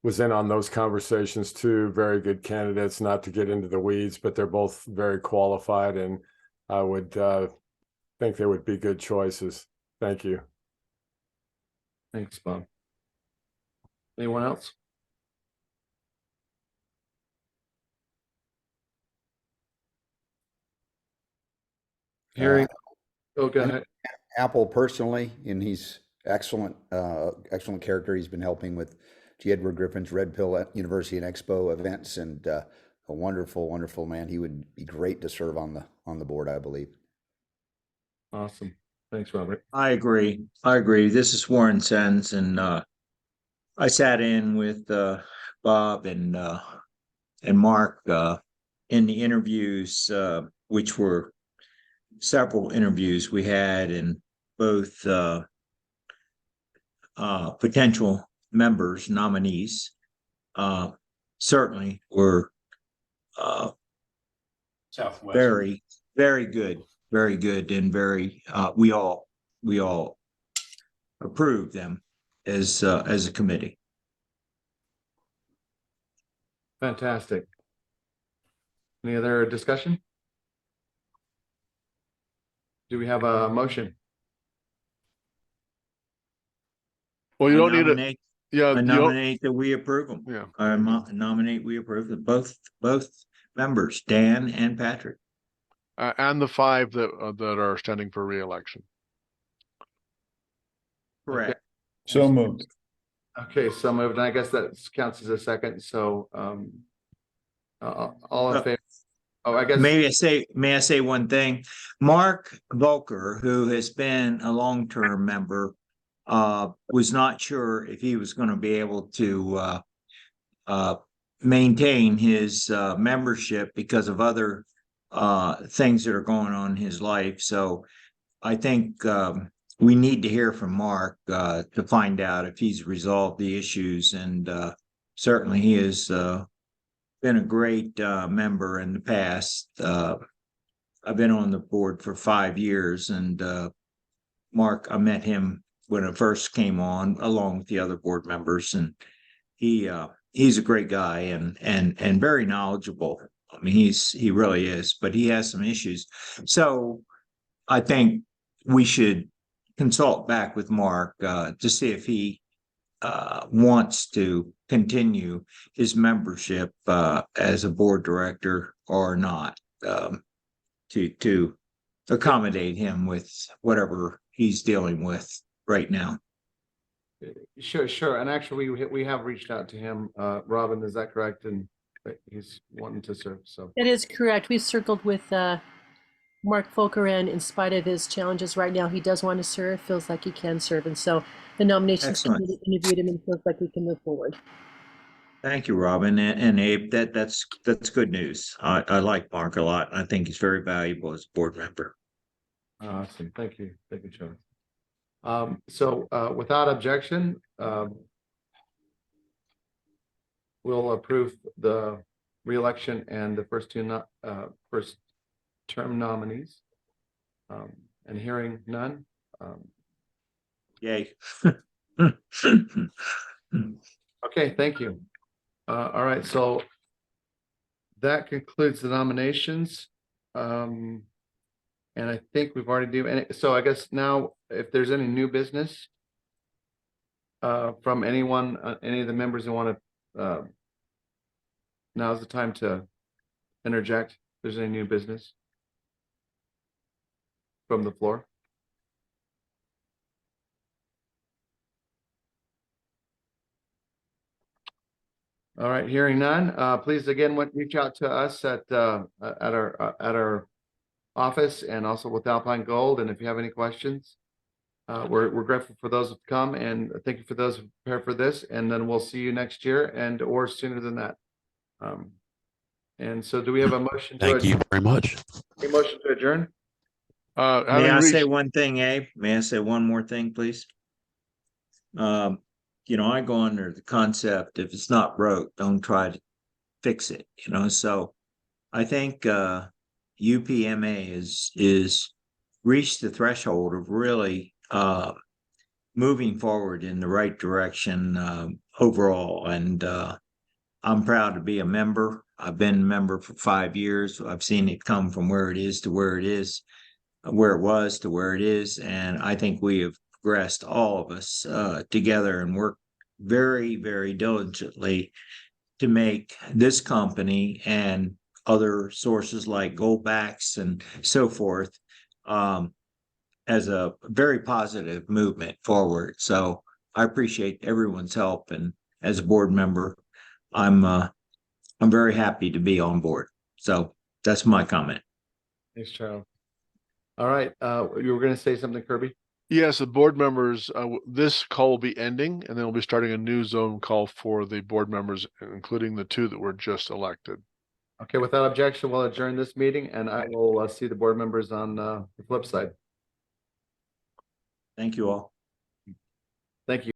was in on those conversations too. Very good candidates, not to get into the weeds, but they're both very qualified, and I would think they would be good choices. Thank you. Thanks, Bob. Anyone else? Hearing, go ahead. Apple personally, and he's excellent character. He's been helping with G. Edward Griffin's Red Pill University and Expo events, and a wonderful man. He would be great to serve on the board, I believe. Awesome. Thanks, Robert. I agree. This is Warren Sens, and I sat in with Bob and Mark in the interviews, which were several interviews we had, and both potential members, nominees, certainly were very, very good, and very we all approved them as a committee. Fantastic. Any other discussion? Do we have a motion? Well, you don't need nominate, it. Yeah, I nominate that we approve them. Yeah. I nominate we approve them, both members, Dan and Patrick. And the 5 that are standing for re-election. Correct. Okay. So moved. Okay, so moved. And I guess that counts as a second. So all in favor? Oh, I guess. May I say one thing? Mark Volker, who has been a long-term member, was not sure if he was going to be able to maintain his membership because of other things that are going on in his life. So I think we need to hear from Mark to find out if he's resolved the issues, and certainly he has been a great member in the past. I've been on the board for 5 years, and Mark, I met him when it first came on, along with the other board members, and he's a great guy and very knowledgeable. I mean, he really is, but he has some issues. So I think we should consult back with Mark to see if he wants to continue his membership as a board director or not, to accommodate him with whatever he's dealing with right now. Sure. And actually, we have reached out to him. Robin, is that correct? And he's wanting to serve. So That is correct. We circled with Mark Volker, and in spite of his challenges right now, he does want to serve, feels like he can serve. And so the nominations committee interviewed him and feels like we can move forward. Thank you, Robin and Abe. That's good news. I like Mark a lot. I think he's very valuable as a board member. awesome. Thank you. Thank you, John. So without objection, we'll approve the re-election and the first first term nominees. And hearing none. Yay. Okay, thank you. All right, so that concludes the nominations. And I think we've already so I guess now, if there's any new business from anyone, any of the members who want to, now's the time to interject. If there's any new business from the floor. All right, hearing none, please again reach out to us at our office and also with Alpine Gold. And if you have any questions, we're grateful for those who've come, and thank you for those who prepared for this. And then we'll see you next year or sooner than that. And so do we have a motion? Thank you very much. A motion to adjourn? May Having I say reached, one thing, Abe? May I say one more thing, please? I go under the concept, if it's not broke, don't try to fix it, so I think UPMA is reached the threshold of really moving forward in the right direction overall. And I'm proud to be a member. I've been a member for 5 years. I've seen it come from where it is to where it is, where it was to where it is. And I think we have progressed, all of us together, and worked very, very diligently to make this company and other sources like Goldbacks and so forth as a very positive movement forward. So I appreciate everyone's help, and as a board member, I'm very happy to be on board. So that's my comment. Thanks, Charles. All right, you were going to say something, Kirby? yes, the board members, this call will be ending, and then we'll be starting a new zone call for the board members, including the 2 that were just elected. Okay, without objection, we'll adjourn this meeting, and I will see the board members on the flip side. Thank you all. Thank you.